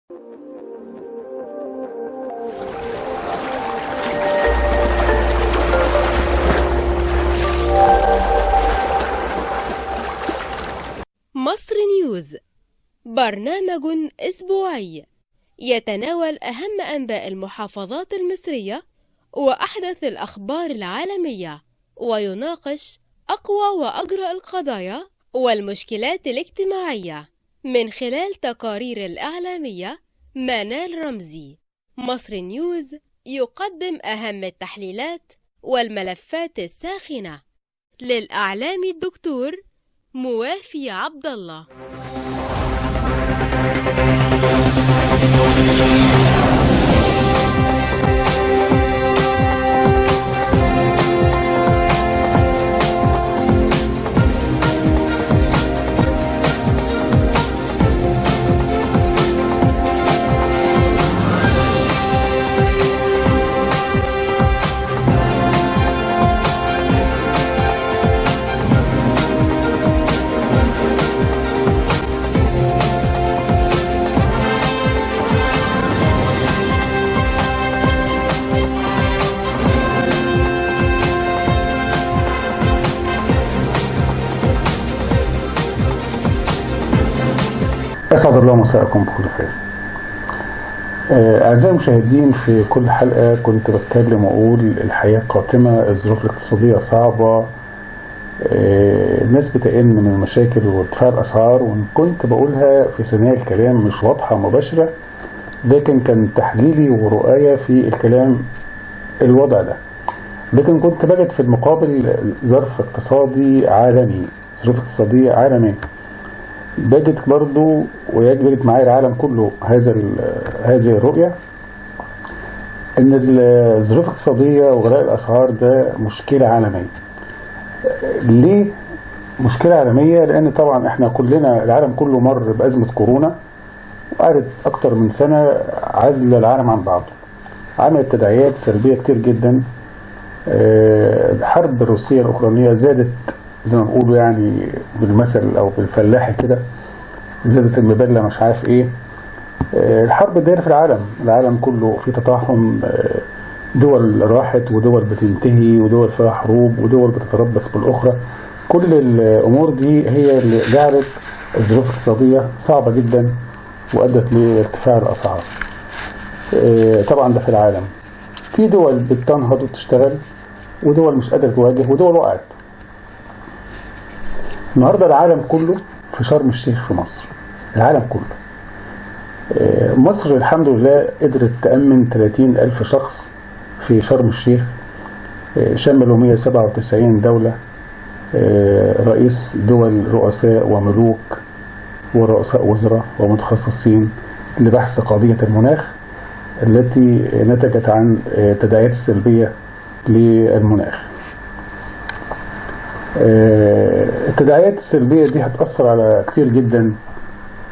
مصر نيوز برنامج أسبوعي يتناول أهم أنباء المحافظات المصرية وأحدث الأخبار العالمية، ويناقش أقوى وأجرأ القضايا والمشكلات الاجتماعية من خلال تقارير الإعلامية منال رمزي. مصر نيوز يقدم أهم التحليلات والملفات الساخنة. للإعلامي الدكتور موافي عبد الله. أسعد الله مساءكم بكل خير. أعزائي المشاهدين، في كل حلقة كنت بتكلم وأقول الحياة قاتمة، الظروف الاقتصادية صعبة، الناس بتئن من المشاكل وارتفاع الأسعار، وكنت بقولها في ثنايا الكلام مش واضحة مباشرة، لكن كان تحليلي ورؤاية في الكلام الوضع ده. لكن كنت بجد في المقابل ظرف اقتصادي عالمي، ظروف اقتصادية عالمية. بجد برضو ويجد معايا العالم كله هذه الرؤية، ان الظروف الاقتصادية وغلاء الاسعار ده مشكلة عالمية. ليه مشكلة عالمية؟ لان طبعا احنا كلنا، العالم كله مر بأزمة كورونا، وقعدت اكتر من سنة عزل العالم عن بعضه، عملت تداعيات سلبية كتير جدا. الحرب الروسية الأوكرانية زادت زي ما بيقولوا يعني بالمثل او بالفلاحي كده، زادت المبلة مش عارف ايه. الحرب دايره في العالم كله في تطاحن، دول راحت ودول بتنتهي ودول فيها حروب ودول بتتربص بالاخرى. كل الامور دي هي اللي جعلت الظروف الاقتصاديه صعبه جدا وادت لارتفاع الاسعار. طبعا ده في العالم، في دول بتنهض وتشتغل ودول مش قادره تواجه ودول وقعت. النهارده العالم كله في شرم الشيخ في مصر، العالم كله. مصر الحمد لله قدرت تأمن 30,000 شخص في شرم الشيخ، شملوا 197 دولة، رئيس دول، رؤساء وملوك ورؤساء وزراء ومتخصصين لبحث قضية المناخ التي نتجت عن تداعيات السلبية للمناخ. التداعيات السلبية دي هتأثر على كتير جدا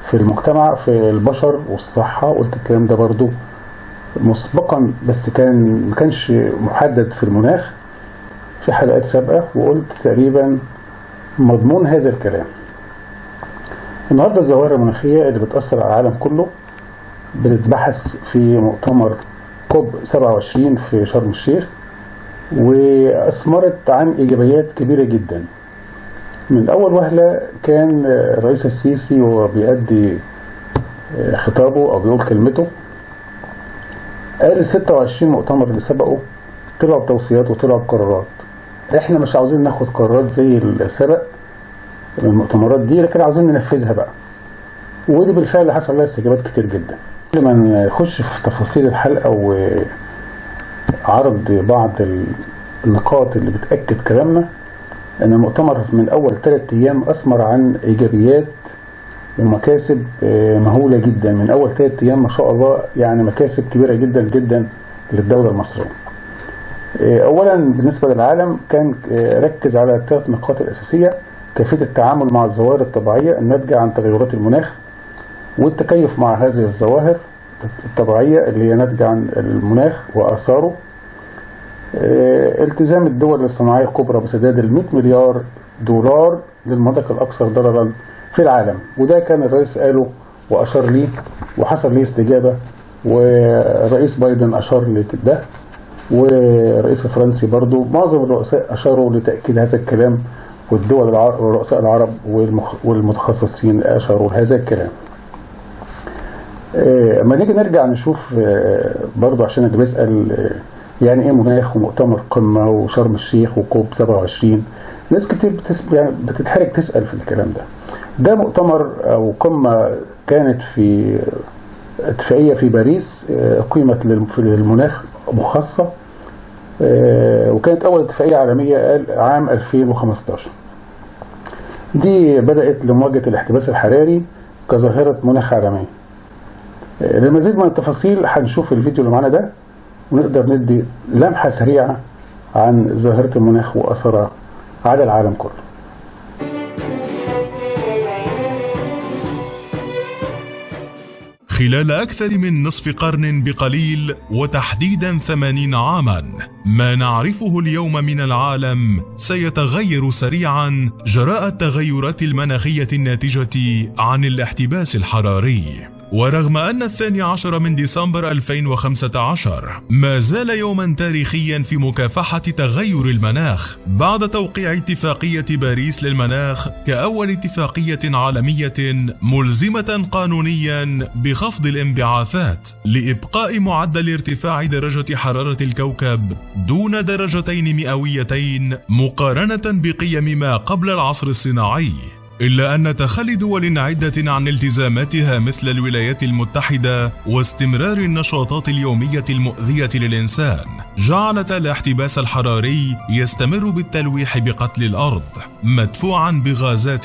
في المجتمع، في البشر والصحة. قلت الكلام ده برضو مسبقا، بس ما كانش محدد في المناخ في حلقات سابقة، وقلت تقريبا مضمون هذا الكلام. النهاردة الظواهر المناخية اللي بتأثر على العالم كله بتتبحث في مؤتمر كوب 27 في شرم الشيخ، وأثمرت عن إيجابيات كبيرة جدا. من أول وهلة كان الرئيس السيسي وهو بيأدي خطابه أو بيقول كلمته، قال 26 مؤتمر اللي سبقوا طلعوا بتوصيات وطلعوا بقرارات. احنا مش عاوزين ناخد قرارات زي السابق من المؤتمرات دي، لكن عاوزين ننفذها بقى. ودي بالفعل حصل لها استجابات كتير جدا. قبل ما نخش في تفاصيل الحلقة وعرض بعض النقاط اللي بتأكد كلامنا، أن المؤتمر من أول 3 أيام أثمر عن إيجابيات ومكاسب مهولة جدا. من أول 3 أيام ما شاء الله، يعني مكاسب كبيرة جدا جدا للدولة المصرية. أولا بالنسبة للعالم كان ركز على 3 نقاط الأساسية: كيفية التعامل مع الظواهر الطبيعية الناتجة عن تغيرات المناخ، والتكيف مع هذه الظواهر الطبيعية اللي هي ناتجة عن المناخ وآثاره، التزام الدول الصناعية الكبرى بسداد 100 مليار دولار للمناطق الأكثر ضررا في العالم. وده كان الرئيس قاله وأشار ليه وحصل ليه استجابة، ورئيس بايدن أشار لده، والرئيس الفرنسي برضو. معظم الرؤساء أشاروا لتأكيد هذا الكلام، والدول ورؤساء العرب والمتخصصين أشاروا لهذا الكلام. اما نيجي نرجع نشوف برضو، عشان اللي بيسأل يعني ايه مناخ ومؤتمر قمة وشرم الشيخ وكوب 27، ناس كتير بتتحرك تسأل في الكلام ده. ده مؤتمر أو قمة كانت في اتفاقية في باريس قيمت للمناخ مخصصة، وكانت أول اتفاقية عالمية عام 2015. دي بدأت لمواجهة الاحتباس الحراري كظاهرة مناخ عالمية. للمزيد من التفاصيل هنشوف الفيديو اللي معانا ده، ونقدر ندي لمحة سريعة عن ظاهرة المناخ وأثرها على العالم كله. خلال أكثر من نصف قرن بقليل، وتحديدا 80 عاما، ما نعرفه اليوم من العالم سيتغير سريعا جراء التغيرات المناخية الناتجة عن الاحتباس الحراري. ورغم أن 12 من ديسمبر 2015 ما زال يوما تاريخيا في مكافحة تغير المناخ بعد توقيع اتفاقية باريس للمناخ كأول اتفاقية عالمية ملزمة قانونيا بخفض الانبعاثات لإبقاء معدل ارتفاع درجة حرارة الكوكب دون درجتين مئويتين مقارنة بقيم ما قبل العصر الصناعي. إلا أن تخلي دول عدة عن التزاماتها مثل الولايات المتحدة واستمرار النشاطات اليومية المؤذية للإنسان جعلت الاحتباس الحراري يستمر بالتلويح بقتل الأرض، مدفوعا بغازات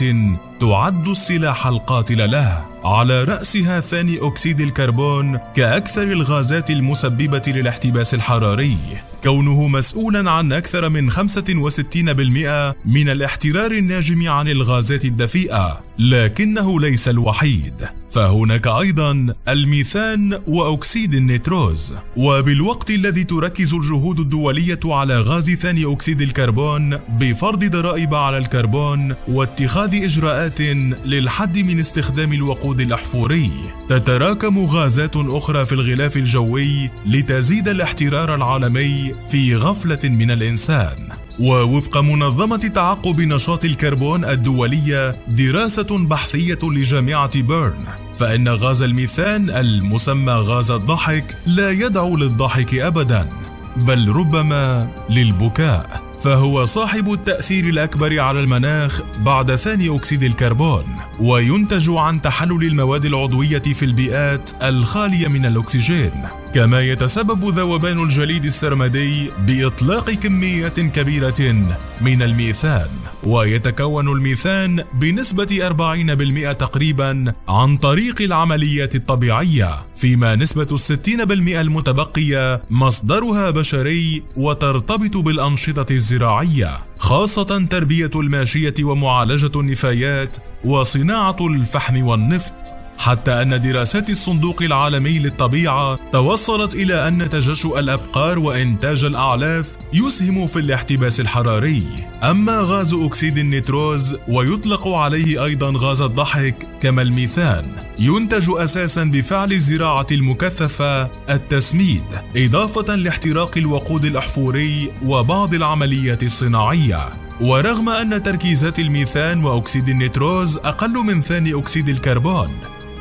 تعد السلاح القاتل له، على رأسها ثاني أكسيد الكربون كأكثر الغازات المسببة للاحتباس الحراري، كونه مسؤولا عن أكثر من 65% من الاحترار الناجم عن الغازات الدفيئة. لكنه ليس الوحيد، فهناك أيضا الميثان وأكسيد النيتروز. وبالوقت الذي تركز الجهود الدولية على غاز ثاني أكسيد الكربون بفرض ضرائب على الكربون واتخاذ إجراءات للحد من استخدام الوقود الأحفوري، تتراكم غازات أخرى في الغلاف الجوي لتزيد الاحترار العالمي في غفلة من الإنسان. ووفق منظمة تعقب نشاط الكربون الدولية دراسة بحثية لجامعة بيرن، فإن غاز الميثان المسمى غاز الضحك لا يدعو للضحك أبدا، بل ربما للبكاء، فهو صاحب التأثير الأكبر على المناخ بعد ثاني أكسيد الكربون، وينتج عن تحلل المواد العضوية في البيئات الخالية من الأكسجين. كما يتسبب ذوبان الجليد السرمدي بإطلاق كميات كبيرة من الميثان، ويتكون الميثان بنسبة 40% تقريبا عن طريق العمليات الطبيعية، فيما نسبة 60% المتبقية مصدرها بشري وترتبط بالأنشطة الزراعية، خاصة تربية الماشية ومعالجة النفايات وصناعة الفحم والنفط. حتى أن دراسات الصندوق العالمي للطبيعة توصلت إلى أن تجشؤ الأبقار وإنتاج الأعلاف يسهم في الاحتباس الحراري. أما غاز أكسيد النيتروز، ويطلق عليه أيضا غاز الضحك كما الميثان، ينتج أساسا بفعل الزراعة المكثفة، التسميد، إضافة لاحتراق الوقود الأحفوري وبعض العمليات الصناعية. ورغم أن تركيزات الميثان وأكسيد النيتروز أقل من ثاني أكسيد الكربون،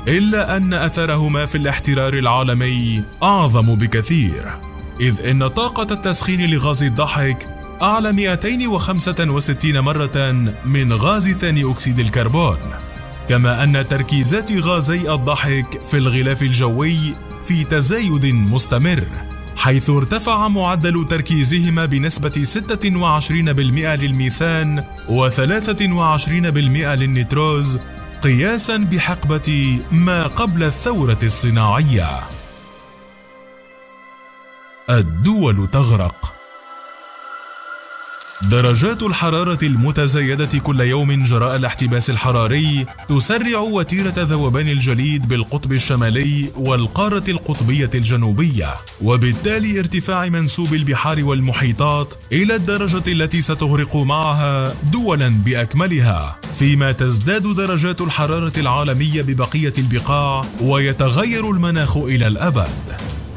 إلا أن أثرهما في الاحترار العالمي أعظم بكثير، إذ إن طاقة التسخين لغاز الضحك أعلى 265 مرة من غاز ثاني أكسيد الكربون. كما أن تركيزات غازي الضحك في الغلاف الجوي في تزايد مستمر، حيث ارتفع معدل تركيزهما بنسبة 26% للميثان و23% للنيتروز، قياسا بحقبة ما قبل الثورة الصناعية. الدول تغرق. درجات الحرارة المتزايدة كل يوم جراء الاحتباس الحراري تسرع وتيرة ذوبان الجليد بالقطب الشمالي والقارة القطبية الجنوبية، وبالتالي ارتفاع منسوب البحار والمحيطات إلى الدرجة التي ستغرق معها دولا بأكملها، فيما تزداد درجات الحرارة العالمية ببقية البقاع ويتغير المناخ إلى الأبد.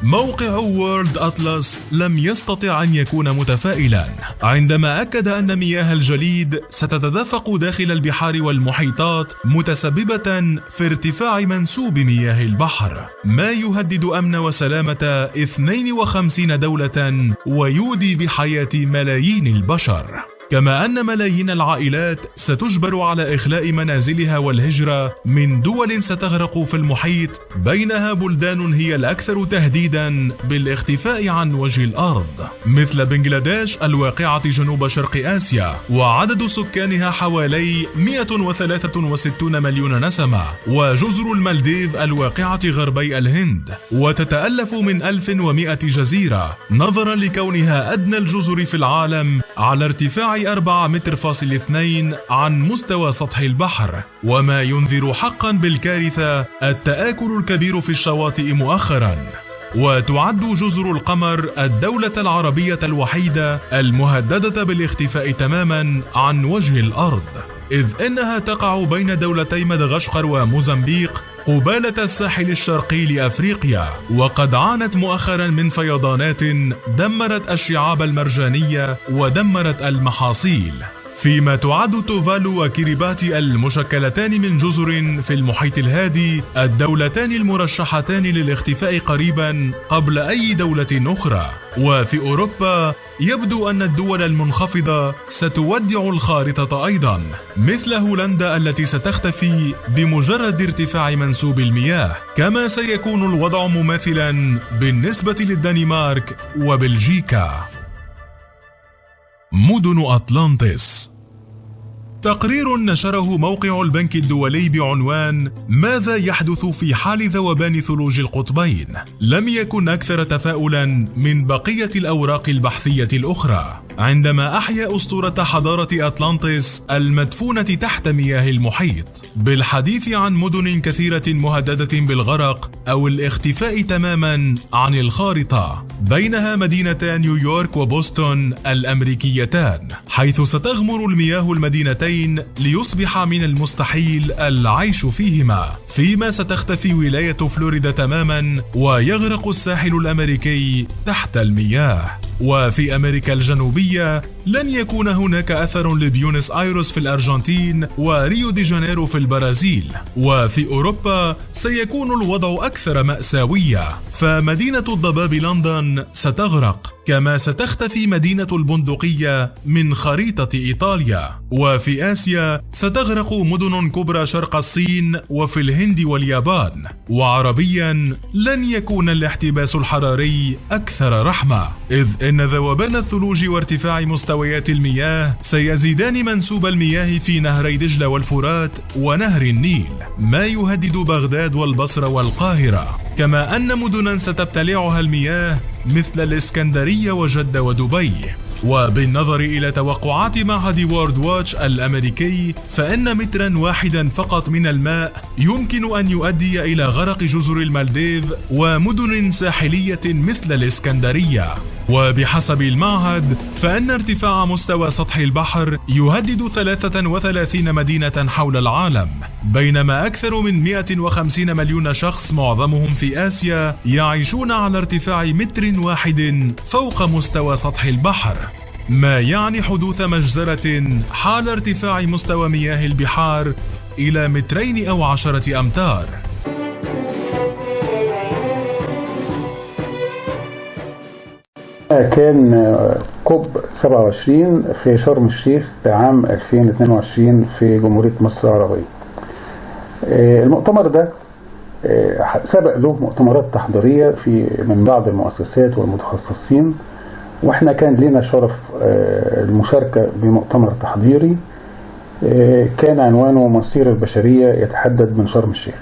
موقع وورلد أطلس لم يستطع أن يكون متفائلا عندما أكد أن مياه الجليد ستتدفق داخل البحار والمحيطات متسببة في ارتفاع منسوب مياه البحر، ما يهدد أمن وسلامة 52 دولة ويودي بحياة ملايين البشر. كما أن ملايين العائلات ستجبر على إخلاء منازلها والهجرة من دول ستغرق في المحيط، بينها بلدان هي الأكثر تهديدا بالاختفاء عن وجه الأرض مثل بنغلاديش الواقعة جنوب شرق آسيا، وعدد سكانها حوالي 163 مليون نسمة، وجزر المالديف الواقعة غربي الهند وتتألف من 1100 جزيرة، نظرا لكونها أدنى الجزر في العالم على ارتفاع 4.2 متر عن مستوى سطح البحر، وما ينذر حقا بالكارثة التآكل الكبير في الشواطئ مؤخرا. وتعد جزر القمر الدولة العربية الوحيدة المهددة بالاختفاء تماما عن وجه الأرض، إذ إنها تقع بين دولتي مدغشقر وموزمبيق قبالة الساحل الشرقي لأفريقيا، وقد عانت مؤخرا من فيضانات دمرت الشعاب المرجانية ودمرت المحاصيل، فيما تعد توفالو وكيريباتي المشكلتان من جزر في المحيط الهادي الدولتان المرشحتان للاختفاء قريبا قبل أي دولة أخرى. وفي أوروبا يبدو أن الدول المنخفضة ستودع الخارطة أيضا، مثل هولندا التي ستختفي بمجرد ارتفاع منسوب المياه، كما سيكون الوضع مماثلا بالنسبة للدنمارك وبلجيكا. مدن أطلانتس. تقرير نشره موقع البنك الدولي بعنوان ماذا يحدث في حال ذوبان ثلوج القطبين لم يكن أكثر تفاؤلا من بقية الأوراق البحثية الأخرى، عندما أحيا أسطورة حضارة أطلانتس المدفونة تحت مياه المحيط بالحديث عن مدن كثيرة مهددة بالغرق أو الاختفاء تماما عن الخارطة، بينها مدينتا نيويورك وبوسطن الأمريكيتان، حيث ستغمر المياه المدينتين ليصبح من المستحيل العيش فيهما، فيما ستختفي ولاية فلوريدا تماما ويغرق الساحل الأمريكي تحت المياه. وفي أمريكا الجنوبية لن يكون هناك أثر لبيونس آيرس في الأرجنتين وريو دي جانيرو في البرازيل. وفي أوروبا سيكون الوضع أكثر مأساوية، فمدينة الضباب لندن ستغرق، كما ستختفي مدينة البندقية من خريطة إيطاليا. وفي آسيا ستغرق مدن كبرى شرق الصين وفي الهند واليابان. وعربيا لن يكون الاحتباس الحراري أكثر رحمة، إذ إن ذوبان الثلوج وارتفاع مستويات المياه سيزيدان منسوب المياه في نهري دجلة والفرات ونهر النيل، ما يهدد بغداد والبصرة والقاهرة، كما أن مدنا ستبتلعها المياه مثل الإسكندرية وجدة ودبي. وبالنظر إلى توقعات معهد وورد واتش الأمريكي، فإن مترا واحدا فقط من الماء يمكن أن يؤدي إلى غرق جزر المالديف ومدن ساحلية مثل الإسكندرية. وبحسب المعهد فإن ارتفاع مستوى سطح البحر يهدد 33 مدينة حول العالم، بينما أكثر من 150 مليون شخص معظمهم في آسيا يعيشون على ارتفاع متر واحد فوق مستوى سطح البحر، ما يعني حدوث مجزرة حال ارتفاع مستوى مياه البحار إلى 2 أو 10 أمتار. كان كوب 27 في شرم الشيخ عام 2022 في جمهورية مصر العربية. المؤتمر ده سبق له مؤتمرات تحضيرية من بعض المؤسسات والمتخصصين، واحنا كان لنا شرف المشاركة بمؤتمر تحضيري كان عنوانه مصير البشرية يتحدد من شرم الشيخ.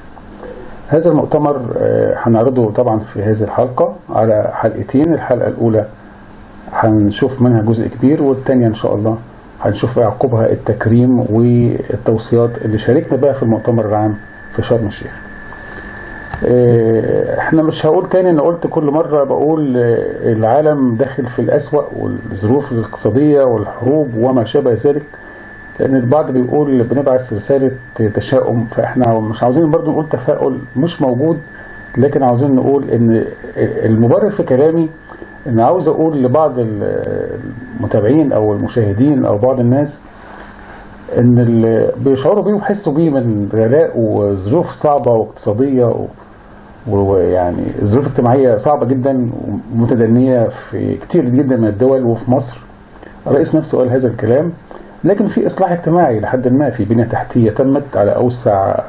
هذا المؤتمر هنعرضه طبعا في هذه الحلقة على حلقتين. الحلقة الأولى هنشوف منها جزء كبير، والتانية إن شاء الله هنشوف يعقبها التكريم والتوصيات اللي شاركنا بها في المؤتمر العام في شرم الشيخ. احنا مش هقول تاني، انا قلت كل مرة بقول العالم داخل في الأسوأ والظروف الاقتصادية والحروب وما شابه ذلك، لأن البعض بيقول بنبعث رسالة تشاؤم، فاحنا مش عاوزين برضو نقول تفاؤل مش موجود، لكن عاوزين نقول ان المبرر في كلامي ان عاوز اقول لبعض المتابعين او المشاهدين او بعض الناس ان اللي بيشعروا بيه ويحسوا بيه من غلاء وظروف صعبة واقتصادية ويعني ظروف اجتماعية صعبة جدا ومتدنية في كتير جدا من الدول وفي مصر. الرئيس نفسه قال هذا الكلام، لكن في إصلاح اجتماعي لحد ما، في بنية تحتية تمت على أوسع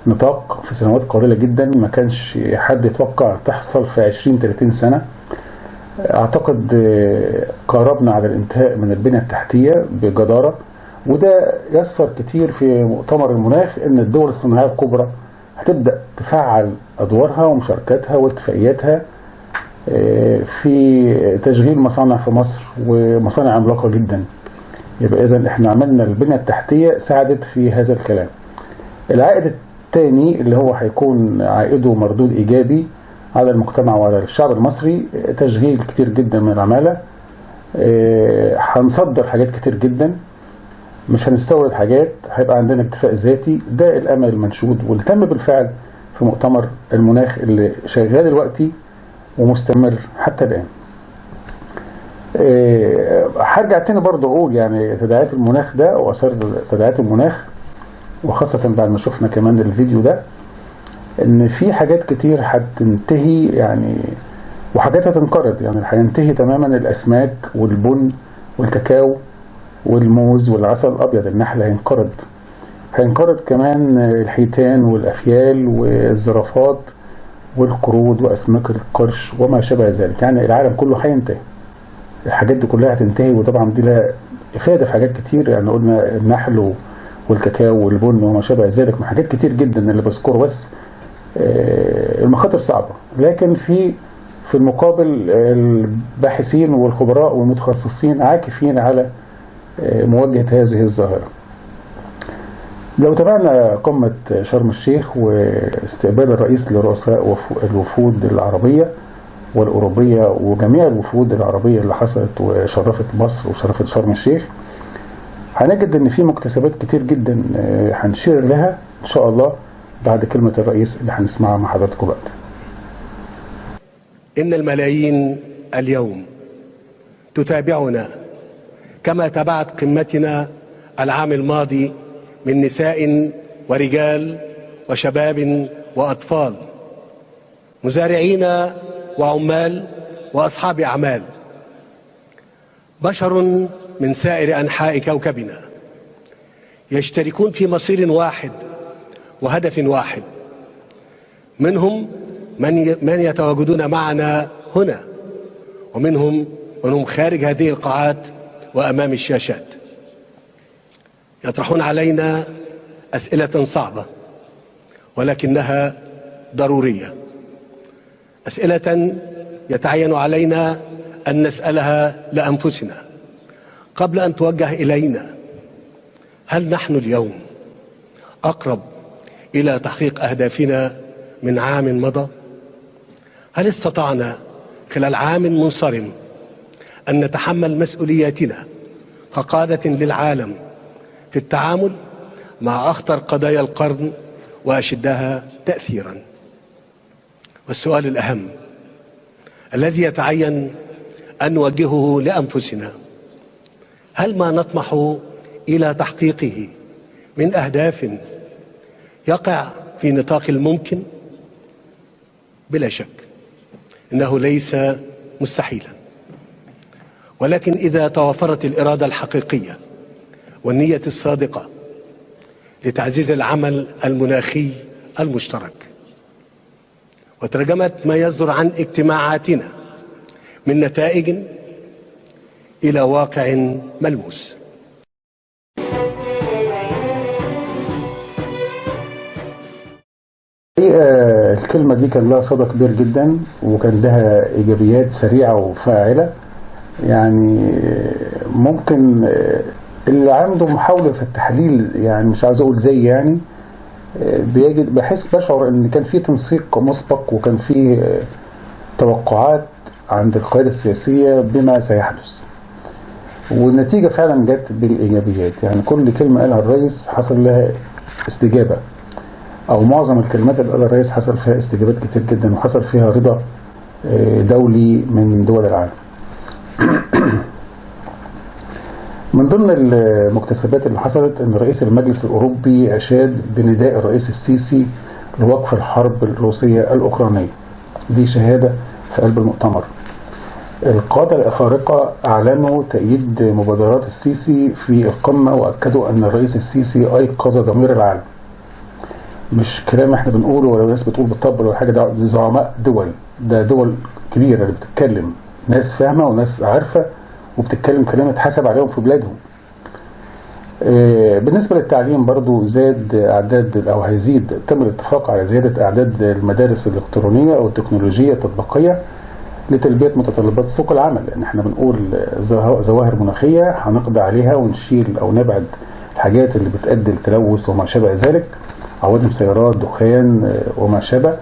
نطاق في سنوات قليلة جدا، ما كانش حد يتوقع تحصل في 20-30 سنة. أعتقد قاربنا على الانتهاء من البنية التحتية بجدارة، وده يسر كتير في مؤتمر المناخ ان الدول الصناعية الكبرى هتبدأ تفعل أدوارها ومشاركاتها واتفاقياتها في تشغيل مصانع في مصر، ومصانع عملاقة جدا. يبقى إذن احنا عملنا البنية التحتية ساعدت في هذا الكلام. العائد الثاني اللي هو هيكون عائده مردود إيجابي على المجتمع وعلى الشعب المصري، تشغيل كتير جدا من العمالة، هنصدر حاجات كتير جدا، مش هنستورد حاجات، هيبقى عندنا اكتفاء ذاتي. ده الامل المنشود واللي تم بالفعل في مؤتمر المناخ اللي شغال دلوقتي ومستمر حتى الان. هرجع تاني برضه اقول يعني تداعيات المناخ ده واثار تداعيات المناخ، وخاصه بعد ما شفنا كمان الفيديو ده، ان في حاجات كتير هتنتهي يعني، وحاجات هتنقرض. يعني هينتهي تماما الاسماك والبن والكاكاو والموز والعسل الأبيض، النحل هينقرض كمان الحيتان والأفيال والزرافات والقرود وأسماك القرش وما شابه ذلك. يعني العالم كله هينتهي، الحاجات دي كلها هتنتهي، وطبعا دي لها إفادة في حاجات كتير. يعني قلنا النحل والكاكاو والبن وما شابه ذلك من حاجات كتير جدا اللي بذكره، بس المخاطر صعبة. لكن في المقابل الباحثين والخبراء والمتخصصين عاكفين على مواجهة هذه الظاهرة. لو تابعنا قمة شرم الشيخ واستقبال الرئيس لرؤساء الوفود العربية والأوروبية وجميع الوفود العربية اللي حصلت وشرفت مصر وشرفت شرم الشيخ، هنجد ان في مكتسبات كتير جدا هنشير لها ان شاء الله بعد كلمة الرئيس اللي هنسمعها مع حضراتكم بعد. إن الملايين اليوم تتابعنا كما تابعت قمتنا العام الماضي من نساء ورجال وشباب وأطفال، مزارعين وعمال وأصحاب أعمال، بشر من سائر أنحاء كوكبنا يشتركون في مصير واحد وهدف واحد. منهم من يتواجدون معنا هنا، ومنهم من هم خارج هذه القاعات وأمام الشاشات، يطرحون علينا أسئلة صعبة ولكنها ضرورية، أسئلة يتعين علينا أن نسألها لأنفسنا قبل أن توجه إلينا. هل نحن اليوم أقرب إلى تحقيق أهدافنا من عام مضى؟ هل استطعنا خلال عام منصرم أن نتحمل مسؤولياتنا كقادة للعالم في التعامل مع أخطر قضايا القرن وأشدها تأثيرا؟ والسؤال الأهم الذي يتعين أن نوجهه لأنفسنا، هل ما نطمح إلى تحقيقه من أهداف يقع في نطاق الممكن؟ بلا شك إنه ليس مستحيلا، ولكن إذا توافرت الإرادة الحقيقية والنية الصادقة لتعزيز العمل المناخي المشترك، وترجمت ما يصدر عن اجتماعاتنا من نتائج إلى واقع ملموس. الكلمة دي كان لها صدى كبير جدا، وكان لها إيجابيات سريعة وفاعلة. يعني ممكن اللي عنده محاولة في التحليل، يعني مش عايز اقول زي يعني بشعر ان كان في تنسيق مسبق وكان في توقعات عند القيادة السياسية بما سيحدث، والنتيجة فعلا جت بالإيجابيات. يعني كل كلمة قالها الرئيس حصل لها استجابة، أو معظم الكلمات اللي قالها الرئيس حصل فيها استجابات كتير جدا، وحصل فيها رضا دولي من دول العالم. من ضمن المكتسبات اللي حصلت ان رئيس المجلس الأوروبي أشاد بنداء الرئيس السيسي لوقف الحرب الروسية الأوكرانية. دي شهادة في قلب المؤتمر. القادة الأفارقة أعلنوا تأييد مبادرات السيسي في القمة، وأكدوا أن الرئيس السيسي أيقظ ضمير العالم. مش كلام احنا بنقوله ولا ناس بتقول بالطبل ولا حاجة، ده زعماء دول، ده دول كبيرة اللي بتتكلم، ناس فاهمة وناس عارفة وبتتكلم كلام اتحسب عليهم في بلادهم. بالنسبة للتعليم برضو زاد أعداد، أو هيزيد، تم الاتفاق على زيادة أعداد المدارس الإلكترونية أو التكنولوجية التطبيقية لتلبية متطلبات سوق العمل. لأن احنا بنقول ظواهر مناخية هنقضي عليها ونشيل أو نبعد الحاجات اللي بتؤدي للتلوث وما شابه ذلك، عوادم سيارات، دخان وما شابه،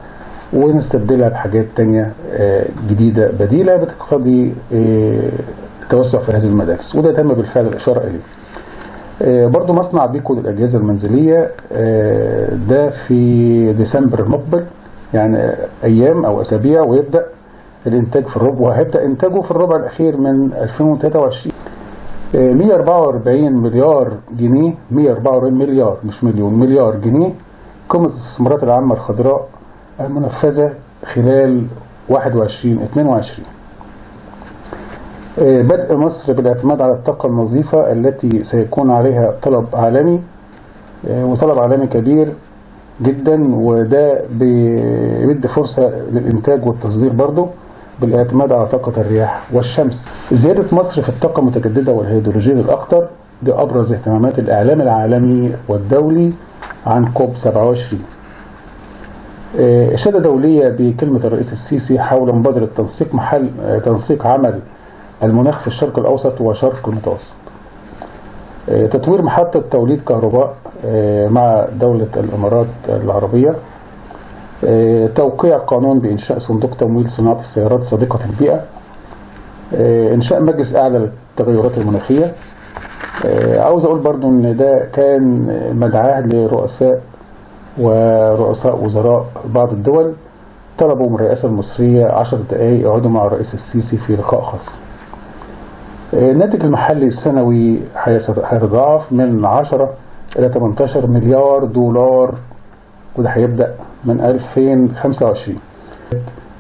ونستبدلها بحاجات تانية جديدة بديلة بتقتضي التوسع في هذه المدارس، وده تم بالفعل الإشارة إليه. برضو مصنع بيكو للأجهزة المنزلية ده في ديسمبر المقبل، يعني أيام أو أسابيع، ويبدأ الإنتاج في الربع، وهيبدأ إنتاجه في الربع الأخير من 2023. 144 مليار جنيه، 144 مليار مش مليون، مليار جنيه قيمة الاستثمارات العامة الخضراء المنفذة خلال 21-22. بدء مصر بالاعتماد على الطاقة النظيفة التي سيكون عليها طلب عالمي، وطلب عالمي كبير جدا، وده بيدي فرصة للإنتاج والتصدير برضه بالاعتماد على طاقة الرياح والشمس. زيادة مصر في الطاقة المتجددة والهيدروجين الأخضر دي أبرز اهتمامات الإعلام العالمي والدولي عن كوب 27. إشادة دولية بكلمة الرئيس السيسي حول مبادرة تنسيق عمل المناخ في الشرق الأوسط وشرق المتوسط. تطوير محطة توليد كهرباء مع دولة الإمارات العربية. توقيع قانون بإنشاء صندوق تمويل صناعة السيارات صديقة البيئة. إنشاء مجلس أعلى للتغيرات المناخية. عاوز أقول برضو إن ده كان مدعاة لرؤساء ورؤساء وزراء بعض الدول طلبوا من الرئاسة المصرية 10 دقائق يقعدوا مع الرئيس السيسي في لقاء خاص. الناتج المحلي السنوي هيتضاعف من 10 إلى 18 مليار دولار، وده هيبدأ من 2025.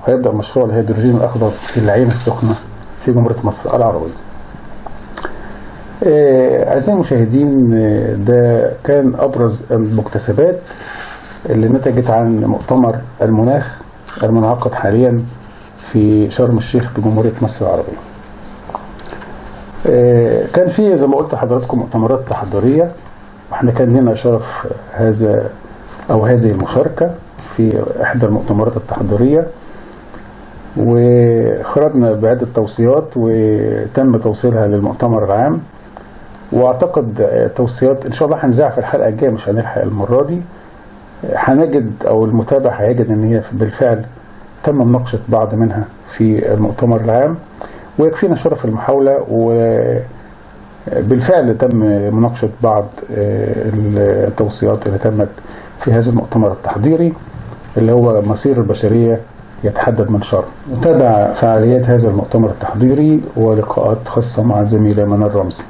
هيبدأ مشروع الهيدروجين الأخضر في العين السخنة في جمهورية مصر العربية. أعزائي المشاهدين، ده كان أبرز المكتسبات اللي نتجت عن مؤتمر المناخ المنعقد حاليا في شرم الشيخ بجمهورية مصر العربية. كان في زي ما قلت لحضراتكم مؤتمرات تحضيرية، واحنا كان لنا شرف هذه المشاركة في إحدى المؤتمرات التحضيرية، وخرجنا بعدة توصيات وتم توصيلها للمؤتمر العام. واعتقد توصيات ان شاء الله هنذاع في الحلقة الجاية، مش هنلحق المرة دي. هنجد او المتابع هيجد ان هي بالفعل تم مناقشة بعض منها في المؤتمر العام، ويكفينا شرف المحاولة، وبالفعل تم مناقشة بعض التوصيات اللي تمت في هذا المؤتمر التحضيري اللي هو مصير البشرية يتحدد من شرم. نتابع فعاليات هذا المؤتمر التحضيري ولقاءات خاصة مع زميلة منال رمزي.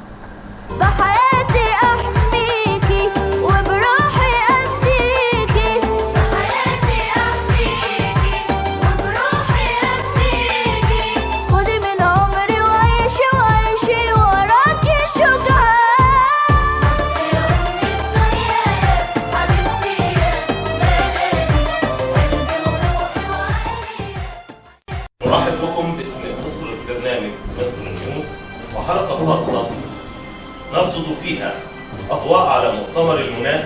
حلقة خاصة نرصد فيها أضواء على مؤتمر المناخ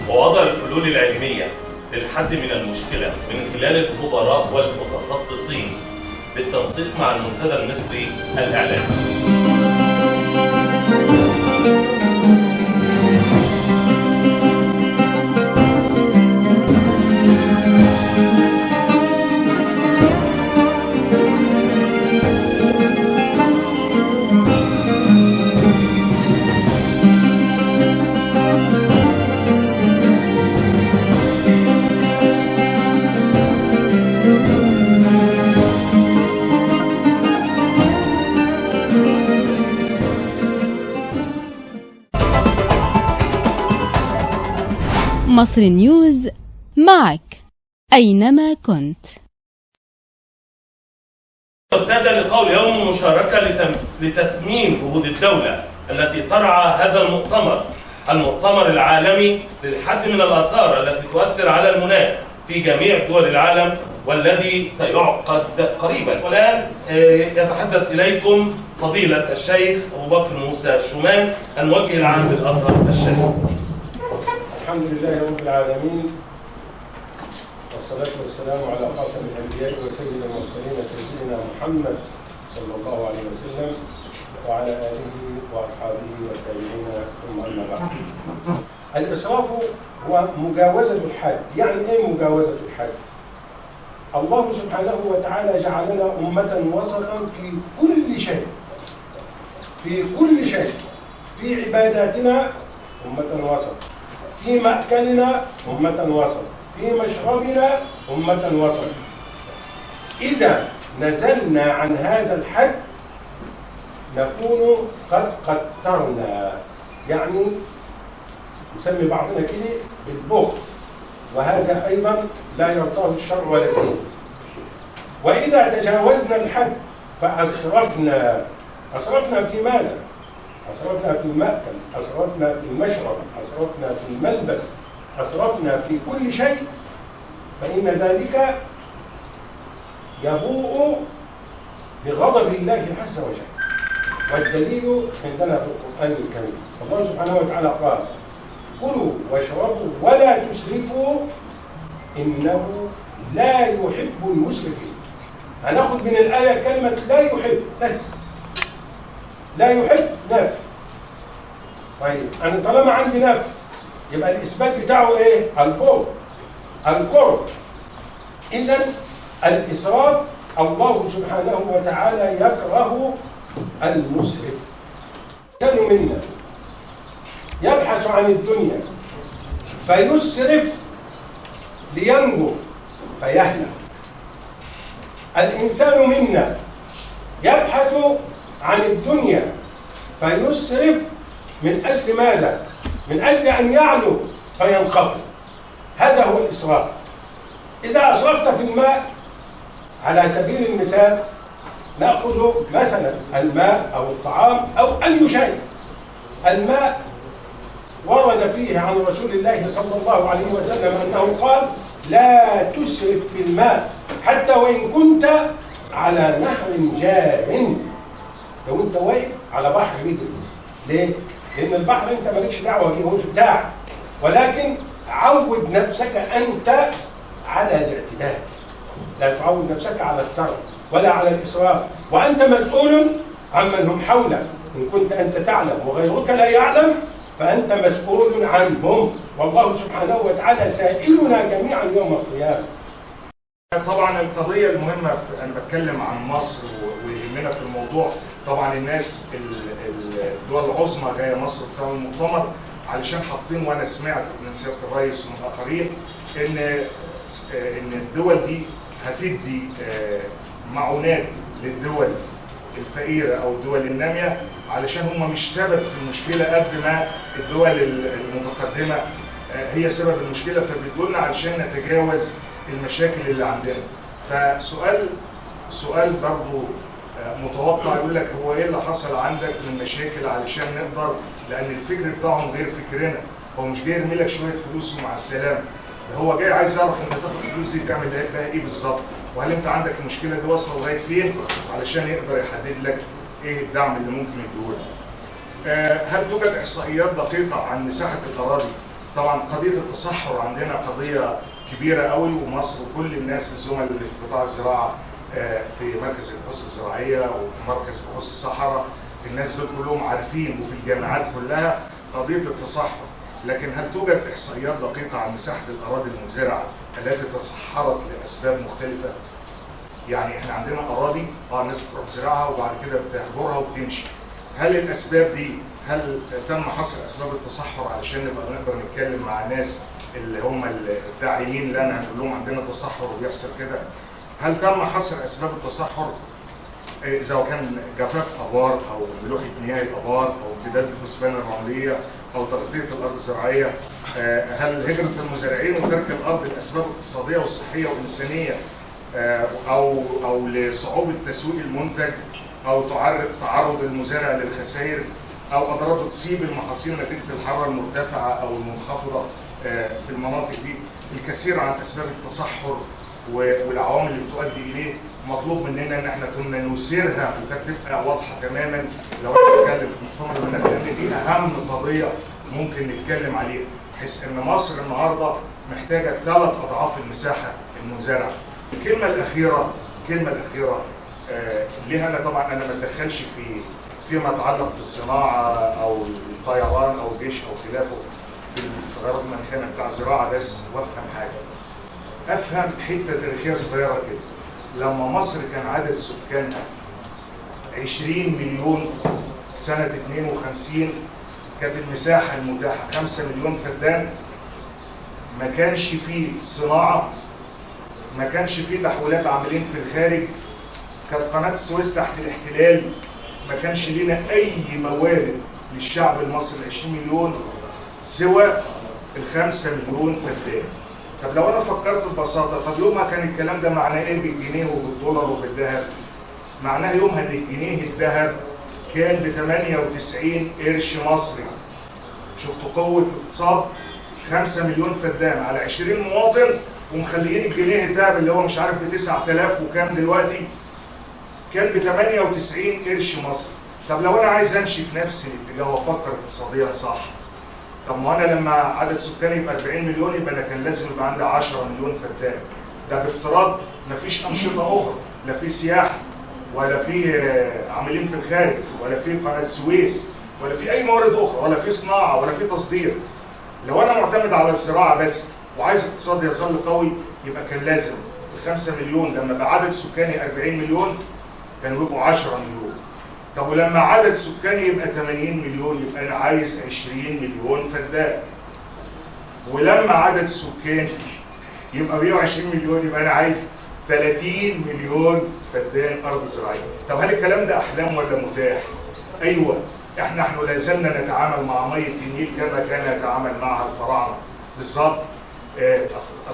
ووضع الحلول العلمية للحد من المشكلة من خلال الخبراء والمتخصصين بالتنسيق مع المنتدى المصري الإعلامي. مصر نيوز معك أينما كنت. السادة لقاء اليوم مشاركة لتثمين جهود الدولة التي ترعى هذا المؤتمر العالمي للحد من الآثار التي تؤثر على المناخ في جميع دول العالم، والذي سيعقد قريبا. والآن يتحدث إليكم فضيلة الشيخ أبو بكر موسى شومان، الموجه العام للأزهر الشريف. الحمد لله رب العالمين، والصلاة والسلام على خاتم الأنبياء وسيد المرسلين سيدنا محمد صلى الله عليه وسلم وعلى آله وأصحابه والتابعين، ثم أما بعد. الإسراف هو مجاوزة الحد. يعني إيه مجاوزة الحد؟ الله سبحانه وتعالى جعلنا أمة وسطا في كل شيء، في كل شيء. في عباداتنا أمة وسط، في مأكلنا أمة وسط، في مشربنا أمة وسط. إذا نزلنا عن هذا الحد نكون قد قترنا، يعني نسمي بعضنا كده بالبخل، وهذا أيضا لا يرضاه الشرع ولا الدين. وإذا تجاوزنا الحد فأسرفنا. أسرفنا في ماذا؟ أسرفنا في المأكل، أسرفنا في المشرب، أسرفنا في الملبس، أسرفنا في كل شيء، فإن ذلك يبوء بغضب الله عز وجل. والدليل عندنا في القرآن الكريم، الله سبحانه وتعالى قال: كلوا واشربوا ولا تسرفوا إنه لا يحب المسرفين. هناخد من الآية كلمة لا يحب بس، لا يحب نفي. طيب أنا طالما عندي نفي يبقى الإثبات بتاعه إيه؟ القرب. إذن الإسراف الله سبحانه وتعالى يكره المسرف. الإنسان منا يبحث عن الدنيا فيسرف لينجو فيهلك. الإنسان منا يبحث عن الدنيا فيسرف من أجل ماذا؟ من أجل أن يعلو فينخفض. هذا هو الإسراف. إذا أسرفت في الماء على سبيل المثال، نأخذ مثلا الماء أو الطعام أو أي شيء. الماء ورد فيه عن رسول الله صلى الله عليه وسلم أنه قال: لا تسرف في الماء حتى وإن كنت على نهر جار. لو أنت واقف على بحر بيجري، ليه؟ لأن البحر أنت مالكش دعوة بيه، هو بتاعك، ولكن عود نفسك أنت على الاعتدال. لا تعود نفسك على السرف ولا على الإسراف، وأنت مسؤول عمن هم حولك. إن كنت أنت تعلم وغيرك لا يعلم فأنت مسؤول عنهم، والله سبحانه وتعالى سائلنا جميعا يوم القيامة. طبعا القضية المهمة أنا بتكلم عن مصر ويهمنا في الموضوع. طبعا الناس الدول العظمى جاية مصر بتاع المؤتمر علشان حاطين، وأنا سمعت من سيادة الرئيس ومن آخرين إن الدول دي هتدي معونات للدول الفقيرة أو الدول النامية، علشان هم مش سبب في المشكلة قد ما الدول المتقدمة هي سبب المشكلة، فبتقولنا علشان نتجاوز المشاكل اللي عندنا. سؤال برضو متوقع يقول لك: هو ايه اللي حصل عندك من مشاكل علشان نقدر، لان الفكر بتاعهم غير فكرنا. هو مش جاي يرمي لك شويه فلوس ومع السلامه، ده هو جاي عايز يعرف انت تاخد الفلوس دي تعمل بها ايه بالظبط، وهل انت عندك المشكله دي واصله لغايه فين، علشان يقدر يحدد لك ايه الدعم اللي ممكن يديه لك. هل توجد احصائيات دقيقه عن مساحه الاراضي؟ طبعا قضيه التصحر عندنا قضيه كبيره قوي، ومصر وكل الناس الزملاء اللي في قطاع الزراعه في مركز البحوث الزراعيه وفي مركز بحوث الصحراء، الناس دول كلهم عارفين، وفي الجامعات كلها قضيه التصحر. لكن هل توجد احصائيات دقيقه عن مساحه الاراضي المزرعه التي تصحرت لاسباب مختلفه؟ يعني احنا عندنا اراضي الناس بتروح تزرعها وبعد كده بتهجرها وبتمشي. هل الاسباب دي، هل تم حصر اسباب التصحر علشان نبقى نقدر نتكلم مع ناس اللي هم الداعمين لنا نقول لهم عندنا تصحر وبيحصل كده؟ هل تم حصر اسباب التصحر اذا كان جفاف ابار او ملوحه مياه الابار او امتداد الكثبان الرمليه او تغطيه الارض الزراعيه؟ هل هجره المزارعين وترك الارض لاسباب اقتصاديه وصحيه وانسانيه او لصعوبه تسويق المنتج او تعرض المزارع للخسائر او اضرار تصيب المحاصيل نتيجه الحراره المرتفعه او المنخفضه في المناطق دي؟ الكثير عن اسباب التصحر والعوامل اللي بتؤدي اليه مطلوب مننا ان احنا كنا نثيرها وكانت تبقى واضحه تماما لو احنا بنتكلم في مؤتمر المناخ، لان دي اهم قضيه ممكن نتكلم عليها، بحيث ان مصر النهارده محتاجه 3 أضعاف المساحه المزرعه. الكلمه الاخيره ليها انا طبعا ما اتدخلش فيما يتعلق بالصناعه او الطيران او الجيش او خلافه في التغيرات المناخيه بتاع الزراعه، بس وافهم حاجه. افهم حته تاريخيه صغيره كده. لما مصر كان عدد سكانها 20 مليون سنه 52 كانت المساحه المتاحه 5 مليون فدان، ما كانش فيه صناعه، ما كانش فيه تحويلات عاملين في الخارج، كانت قناه السويس تحت الاحتلال، ما كانش لنا اي موارد للشعب المصري 20 مليون سوى ال5 مليون فدان. طب لو انا فكرت ببساطه، طب يومها كان الكلام ده معناه ايه بالجنيه وبالدولار وبالذهب؟ معناه يومها ان الجنيه الذهب كان ب 98 قرش مصري. شفتوا قوه الاقتصاد؟ 5 مليون فدان على 20 مواطن ومخليين الجنيه الذهب اللي هو مش عارف ب 9000 وكام دلوقتي كان ب 98 قرش مصري. طب لو انا عايز امشي في نفس الاتجاه وافكر اقتصاديا صح، طب ما انا لما عدد سكاني يبقى 40 مليون يبقى انا كان لازم يبقى عندي 10 مليون فدان. ده بافتراض مفيش انشطه اخرى، لا في سياحه ولا في عاملين في الخارج ولا في قناه السويس ولا في اي موارد اخرى ولا في صناعه ولا في تصدير. لو انا معتمد على الزراعه بس وعايز اقتصادي يظل قوي يبقى كان لازم ال5 مليون لما بعدد سكاني 40 مليون كانوا يبقوا 10 مليون. طب ولما عدد سكاني يبقى 80 مليون يبقى انا عايز 20 مليون فدان. ولما عدد سكاني يبقى 120 مليون يبقى انا عايز 30 مليون فدان ارض زراعيه. طب هل الكلام ده احلام ولا متاح؟ ايوه، نحن لا زلنا نتعامل مع ميه النيل كما كان يتعامل معها الفراعنه بالظبط.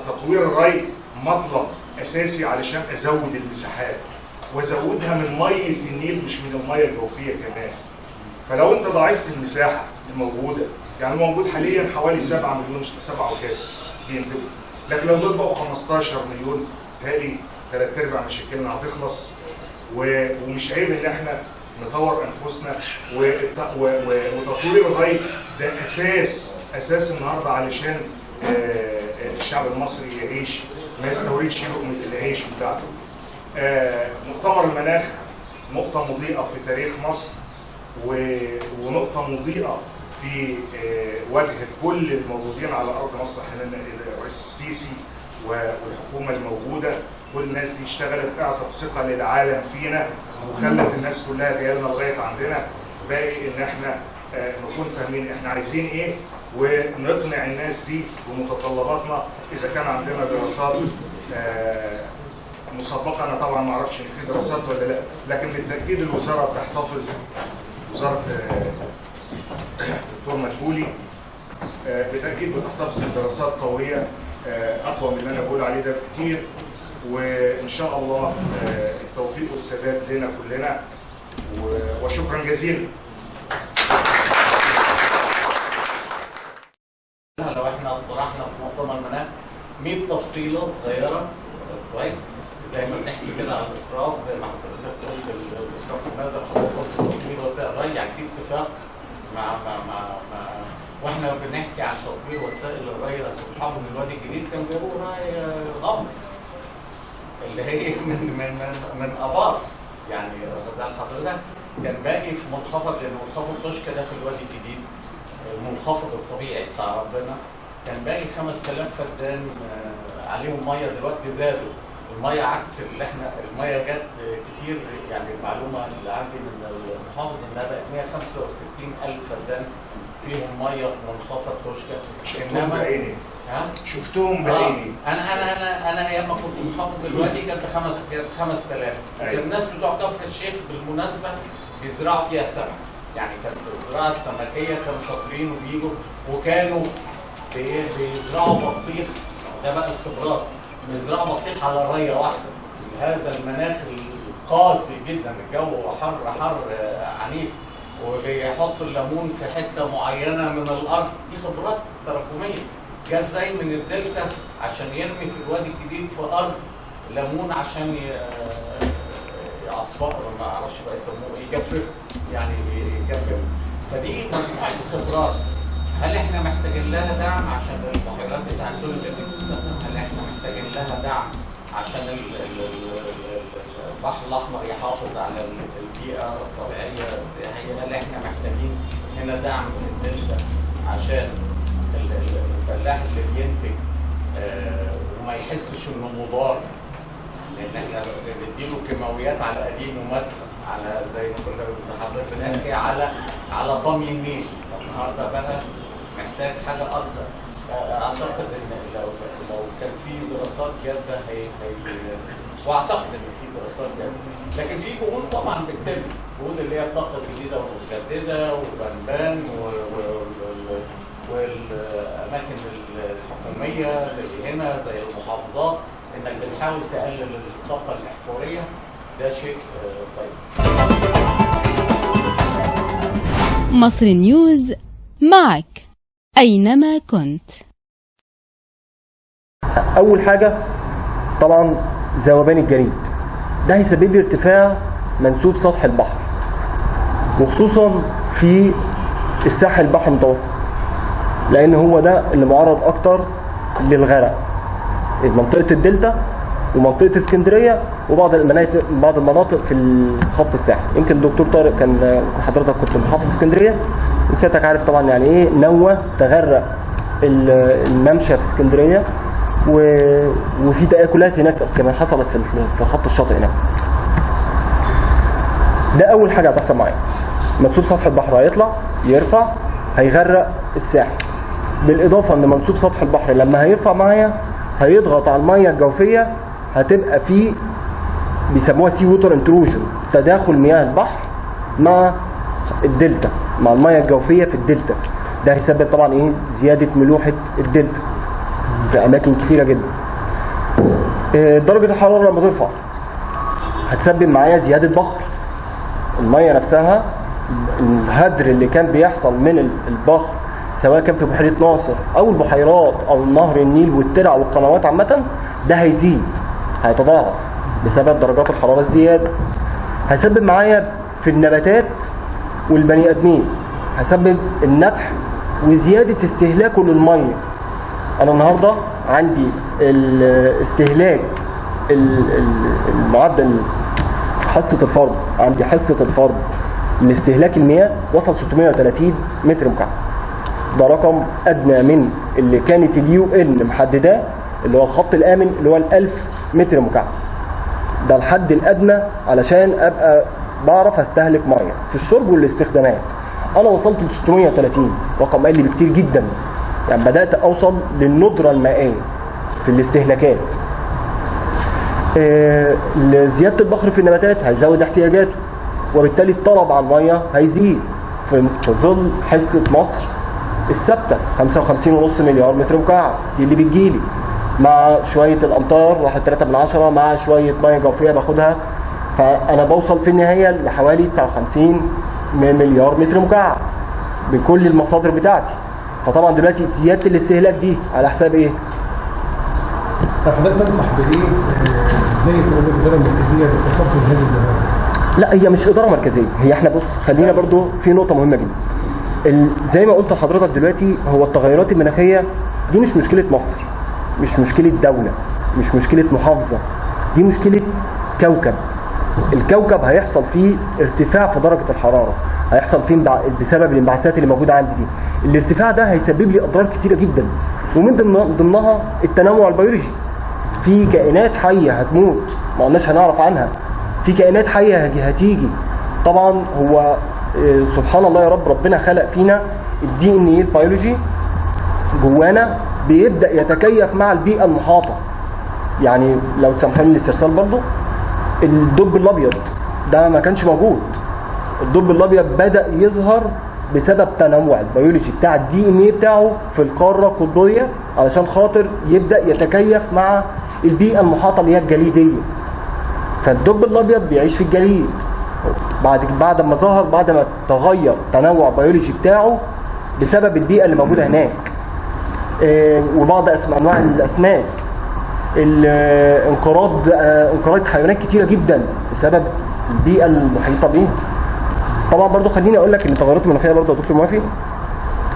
تطوير الري مطلب اساسي علشان ازود المساحات وازودها من ميه النيل مش من الميه الجوفيه كمان. فلو انت ضاعفت المساحه الموجوده، يعني موجود حاليا حوالي 7 مليون 7 وكاس بينتجوا، لكن لو دول بقوا 15 مليون تالي 3/4 مشاكلنا هتخلص. ومش عيب ان احنا نطور انفسنا وتطوير الري ده اساس النهارده علشان الشعب المصري يعيش ما يستوردش لقمه العيش بتاعته. مؤتمر المناخ نقطة مضيئة في تاريخ مصر ونقطة مضيئة في وجه كل الموجودين على أرض مصر. الرئيس السيسي والحكومة الموجودة كل الناس دي اشتغلت، اعطت ثقة للعالم فينا وخلت الناس كلها جايه لنا لغاية عندنا. باقي إن احنا نكون فاهمين احنا عايزين ايه ونقنع الناس دي بمتطلباتنا. إذا كان عندنا دراسات مسبقة، أنا طبعا ما أعرفش إن في دراسات ولا لا، لكن بالتأكيد الوزارة بتحتفظ، وزارة الدكتور مدبولي بالتأكيد بتحتفظ بدراسات قوية أقوى من اللي أنا بقول عليه ده بكتير. وإن شاء الله التوفيق والسداد لنا كلنا، وشكرا جزيلا. لو احنا طرحنا في مؤتمر المناخ 100 تفصيلة صغيرة كويس زي ما بنحكي كده على الاسراف، زي ما حضرتك قلت الاسراف النازل، حضرتك قلت تطوير وسائل الري، يعني في اتفاق مع واحنا بنحكي عن تطوير وسائل الري في محافظ الوادي الجديد كان بيقولوا ري غمر. اللي هي من ابار، يعني ده حضرتك كان باقي في منخفض، لان منخفض توشكا ده في الوادي الجديد المنخفض الطبيعي بتاع ربنا، كان باقي 5000 فدان عليهم ميه، دلوقتي زادوا الميه عكس اللي احنا الميه جت كتير. يعني المعلومه اللي عندي من المحافظ انها بقت 165,000 فدان فيهم ميه في منخفض توشكا. شفتهم بعيني. ها؟ شفتهم بعيني. انا ايام ما كنت محافظ الوادي كانت 5000. أيوة. الناس بتوع كفر الشيخ بالمناسبه بيزرعوا فيها سمك، يعني كانت الزراعه السمكيه كانوا شاطرين وبيجوا وكانوا بيزرعوا بطيخ. ده بقى الخبرات، بيزرعوا بطيخ على رايه واحده في هذا المناخ القاسي جدا، الجو حر عنيف، وبيحطوا الليمون في حته معينه من الارض. دي خبرات تراكميه. جه ازاي من الدلتا عشان يرمي في الوادي الجديد في ارض ليمون عشان يعصفر، ما اعرفش بقى يسموه ايه، يجفف، يعني يجفف. فدي مجموعه خبرات. هل احنا محتاجين لها دعم عشان البحيرات بتاعت توشكا دي تستخدم؟ هل احنا محتاجين لها دعم عشان البحر الاحمر يحافظ على البيئه الطبيعيه السياحيه؟ هل احنا محتاجين هنا دعم في الدلتا عشان الفلاح اللي بينتج وما يحسش انه مضار؟ لان احنا بنديله كيماويات على قديمه مثلا، على زي ما كنا حضرتك بنحكي على طمي النيل. فالنهارده بقى محتاج حاجه اكتر. اعتقد ان لو كان في دراسات جاده واعتقد ان في دراسات جاده، لكن في جهود طبعا بتتم، جهود اللي هي الطاقه الجديده والمتجدده وبنبان والاماكن الحكوميه زي هنا زي المحافظات، انك بتحاول تقلل الطاقه الاحفوريه. ده شيء طيب. مصر نيوز معك أينما كنت. أول حاجة طبعا ذوبان الجليد، ده هيسبب لي ارتفاع منسوب سطح البحر، وخصوصا في الساحل البحر المتوسط، لأن هو ده اللي معرض أكتر للغرق. منطقة الدلتا ومنطقة اسكندرية وبعض المناطق في الخط الساحل. يمكن الدكتور طارق كان حضرتك كنت محافظ اسكندرية، وسيادتك عارف طبعا يعني ايه نوى تغرق الممشى في اسكندرية، وفي تآكلات هناك كمان حصلت في خط الشاطئ هناك. ده أول حاجة هتحصل معايا. منسوب سطح البحر هيطلع يرفع هيغرق الساحل، بالإضافة إن منسوب سطح البحر لما هيرفع معايا هيضغط على المية الجوفية، هتبقى فيه بيسموها سي ووتر انتروجن، تداخل مياه البحر مع الدلتا، مع المياه الجوفية في الدلتا. ده هيسبب طبعا ايه زيادة ملوحة الدلتا في أماكن كتيرة جدا. درجة الحرارة لما ترفع هتسبب معايا زيادة بخر المية نفسها. الهدر اللي كان بيحصل من البخر سواء كان في بحيرة ناصر أو البحيرات أو نهر النيل والترع والقنوات عامة، ده هيزيد هيتضاعف بسبب درجات الحرارة الزيادة. هيسبب معايا في النباتات والبني آدمين، هيسبب النتح وزيادة استهلاكه للمية. أنا النهاردة عندي الاستهلاك المعدل حصة الفرد، عندي حصة الفرد لاستهلاك المياه وصل 630 متر مكعب. ده رقم أدنى من اللي كانت الUN محدداه، اللي هو الخط الآمن اللي هو 1000 متر مكعب. ده الحد الأدنى علشان أبقى بعرف أستهلك مياه في الشرب والاستخدامات. أنا وصلت ل 630، رقم أقل بكتير جدا. يعني بدأت أوصل للندرة المائية في الاستهلاكات. زيادة البخر في النباتات هيزود احتياجاته، وبالتالي الطلب على المياه هيزيد في ظل حصة مصر الثابته 55.5 مليار متر مكعب، دي اللي بتجيلي مع شويه الامطار 1.3 مع شويه ميه جوفيه باخدها، فانا بوصل في النهايه لحوالي 59 مليار متر مكعب بكل المصادر بتاعتي. فطبعا دلوقتي زياده الاستهلاك دي على حساب ايه؟ طب حضرتك تنصح بايه؟ ازاي تقوم الاداره المركزيه بالتصدي لهذه الظاهره؟ لا هي مش اداره مركزيه، هي احنا بص خلينا برضو في نقطه مهمه جدا. زي ما قلت لحضرتك دلوقتي، هو التغيرات المناخيه دي مش مشكله مصر، مش مشكله دوله، مش مشكله محافظه، دي مشكله كوكب. الكوكب هيحصل فيه ارتفاع في درجه الحراره، هيحصل فيه بسبب الانبعاثات اللي موجوده عندي دي. الارتفاع ده هيسبب لي اضرار كتيره جدا، ومن ضمنها التنوع البيولوجي. في كائنات حيه هتموت ما قلناش هنعرف عنها، في كائنات حيه هتيجي. طبعا هو سبحان الله يا رب، ربنا خلق فينا الدي ان ايه البيولوجي جوانا بيبدا يتكيف مع البيئه المحاطه. يعني لو تسامحوني الاسترسال برضه، الدب الابيض ده ما كانش موجود. الدب الابيض بدا يظهر بسبب تنوع البيولوجي بتاع الدي ان ايه بتاعه في القاره القطبيه، علشان خاطر يبدا يتكيف مع البيئه المحاطه اللي هي الجليديه. فالدب الابيض بيعيش في الجليد. بعد ما ظهر، بعد ما تغير تنوع بيولوجي بتاعه بسبب البيئه اللي موجوده هناك. وبعض انواع الاسماك، انقراض حيوانات كتيره جدا بسبب البيئه المحيطه بيه. طبعا برضو خليني اقول لك ان التغيرات المناخيه برضو يا دكتور موافي،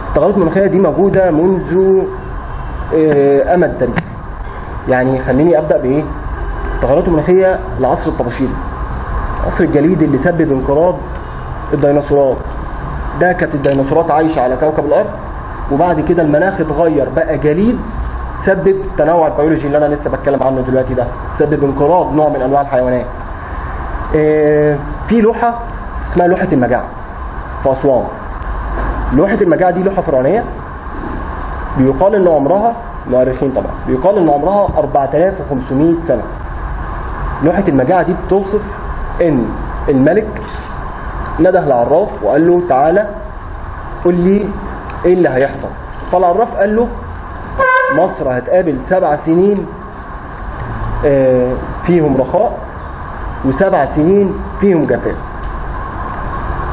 التغيرات المناخيه دي موجوده منذ امد تاريخ. يعني خليني ابدا بايه؟ التغيرات المناخيه العصر الطباشيري، عصر الجليد اللي سبب انقراض الديناصورات. ده كانت الديناصورات عايشه على كوكب الارض، وبعد كده المناخ اتغير بقى جليد، سبب التنوع البيولوجي اللي انا لسه بتكلم عنه دلوقتي ده، سبب انقراض نوع من انواع الحيوانات. في لوحه اسمها لوحه المجاعه في اسوان. لوحه المجاعه دي لوحه فرعونيه، بيقال ان عمرها، مؤرخين طبعا، بيقال ان عمرها 4500 سنه. لوحه المجاعه دي بتوصف ان الملك نده العراف وقال له تعالى قول لي ايه اللي هيحصل. فالعراف قال له مصر هتقابل 7 سنين فيهم رخاء و7 سنين فيهم جفاف.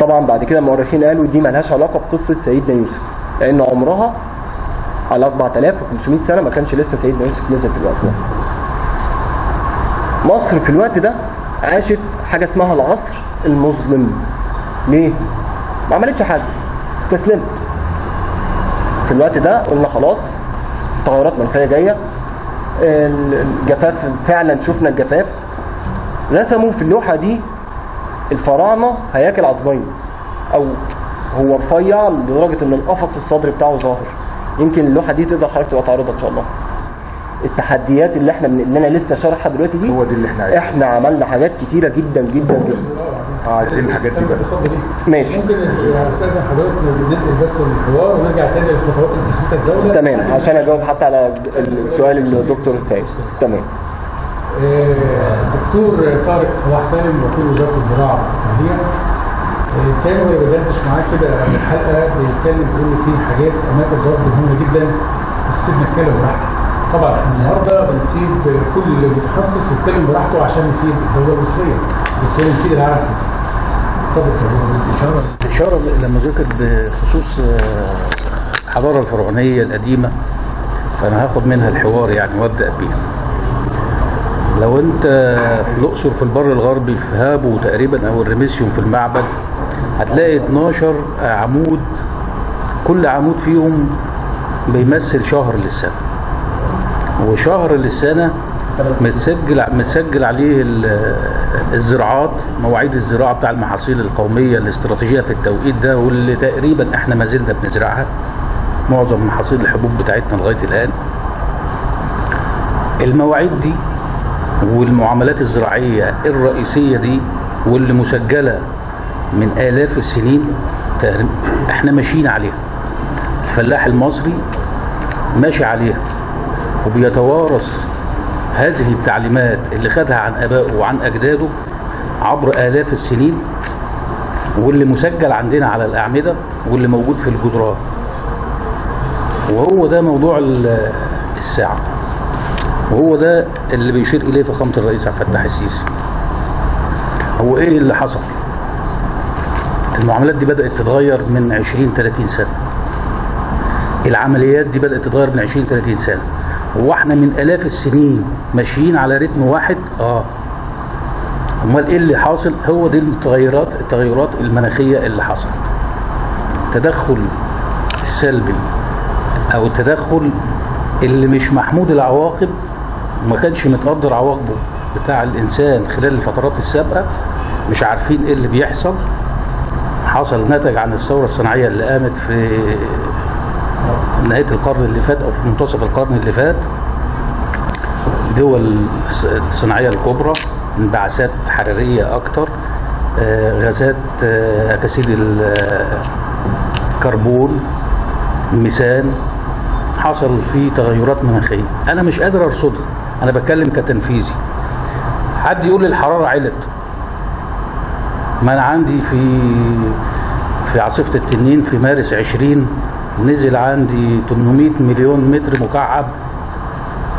طبعا بعد كده المؤرخين قالوا دي مالهاش علاقه بقصه سيدنا يوسف، لان عمرها على 4500 سنه، ما كانش لسه سيدنا يوسف نزل في الوقت ده. مصر في الوقت ده عاشت حاجه اسمها العصر المظلم. ليه؟ ما عملتش حاجه، استسلمت. في الوقت ده قلنا خلاص تغيرات مناخيه جايه، الجفاف فعلا شفنا الجفاف. رسموا في اللوحه دي الفراعنه هياكل عظميه، او هو رفيع لدرجه ان القفص الصدري بتاعه ظاهر. يمكن اللوحه دي تقدر حضرتك تبقى تعرضها ان شاء الله. التحديات اللي انا لسه شارحها دلوقتي دي، هو دي اللي احنا عايزينها. احنا عملنا حاجات كتيره جدا جدا جدا. عايزين الحاجات دي بقى. ماشي. ممكن استاذن حضرتك ننقل بس الحوار ونرجع تاني للخطوات اللي اتخذتها الدوله. تمام، عشان اجاوب حتى على السؤال اللي الدكتور سعيد. تمام. دكتور طارق صلاح سالم وكيل وزاره الزراعه والتكنولوجيا كان ما بداتش معاه كده الحلقه بيتكلم بيقول في حاجات اماكن رصد مهمه جدا، بس سيبنا نتكلم براحتنا. طبعا احنا النهارده بنسيب كل متخصص يتكلم براحته عشان نفيد الدوله المصريه، بالتالي نفيد العالم كله. اتفضل سيدي. الاشاره لما ذكر بخصوص الحضاره الفرعونيه القديمه، فانا هاخد منها الحوار يعني وابدا بيها. لو انت في الاقصر في البر الغربي في هابو تقريبا او الرميسيوم في المعبد، هتلاقي 12 عمود، كل عمود فيهم بيمثل شهر للسنه، وشهر للسنه متسجل عليه الزراعات، مواعيد الزراعه بتاع المحاصيل القوميه الاستراتيجيه في التوقيت ده، واللي تقريبا احنا ما زلنا بنزرعها، معظم محاصيل الحبوب بتاعتنا لغايه الان. المواعيد دي والمعاملات الزراعيه الرئيسيه دي واللي مسجله من آلاف السنين احنا ماشيين عليها. الفلاح المصري ماشي عليها وبيتوارث هذه التعليمات اللي خدها عن آبائه وعن أجداده عبر آلاف السنين، واللي مسجل عندنا على الأعمدة واللي موجود في الجدران. وهو ده موضوع الساعة، وهو ده اللي بيشير إليه فخامة الرئيس عبد الفتاح السيسي. هو إيه اللي حصل؟ المعاملات دي بدأت تتغير من 20-30 سنة، العمليات دي بدأت تتغير من 20-30 سنة. هو احنا من آلاف السنين ماشيين على رتم واحد؟ امال ايه اللي حاصل؟ هو دي التغيرات المناخية اللي حصلت. التدخل السلبي او التدخل اللي مش محمود العواقب وما كانش متقدر عواقبه بتاع الإنسان خلال الفترات السابقة مش عارفين إيه اللي بيحصل. حصل نتج عن الثورة الصناعية اللي قامت في نهاية القرن اللي فات أو في منتصف القرن اللي فات. دول الصناعية الكبرى، انبعاثات حرارية أكتر، غازات أكاسيد الكربون، الميثان، حصل فيه تغيرات مناخية. أنا مش قادر أرصدها، أنا بتكلم كتنفيذي. حد يقول لي الحرارة علت، ما أنا عندي في عاصفة التنين في مارس 20 نزل عندي 800 مليون متر مكعب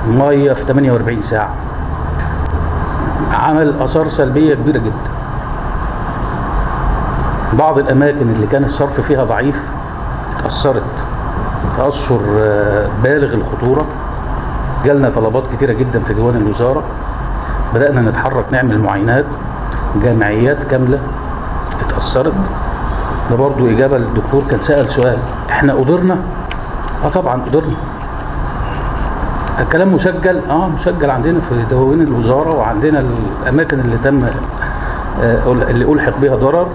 مية في 48 ساعة، عمل آثار سلبية كبيرة جدا. بعض الأماكن اللي كان الصرف فيها ضعيف اتأثرت تأثر بالغ الخطورة. جالنا طلبات كتيرة جدا في ديوان الوزارة، بدأنا نتحرك نعمل معاينات. جامعيات كاملة اتأثرت. ده برضو إجابة للدكتور كان سأل سؤال، احنا قدرنا؟ طبعا قدرنا. الكلام مسجل، مسجل عندنا في دواوين الوزارة، وعندنا الأماكن اللي تم اللي ألحق بها ضرر.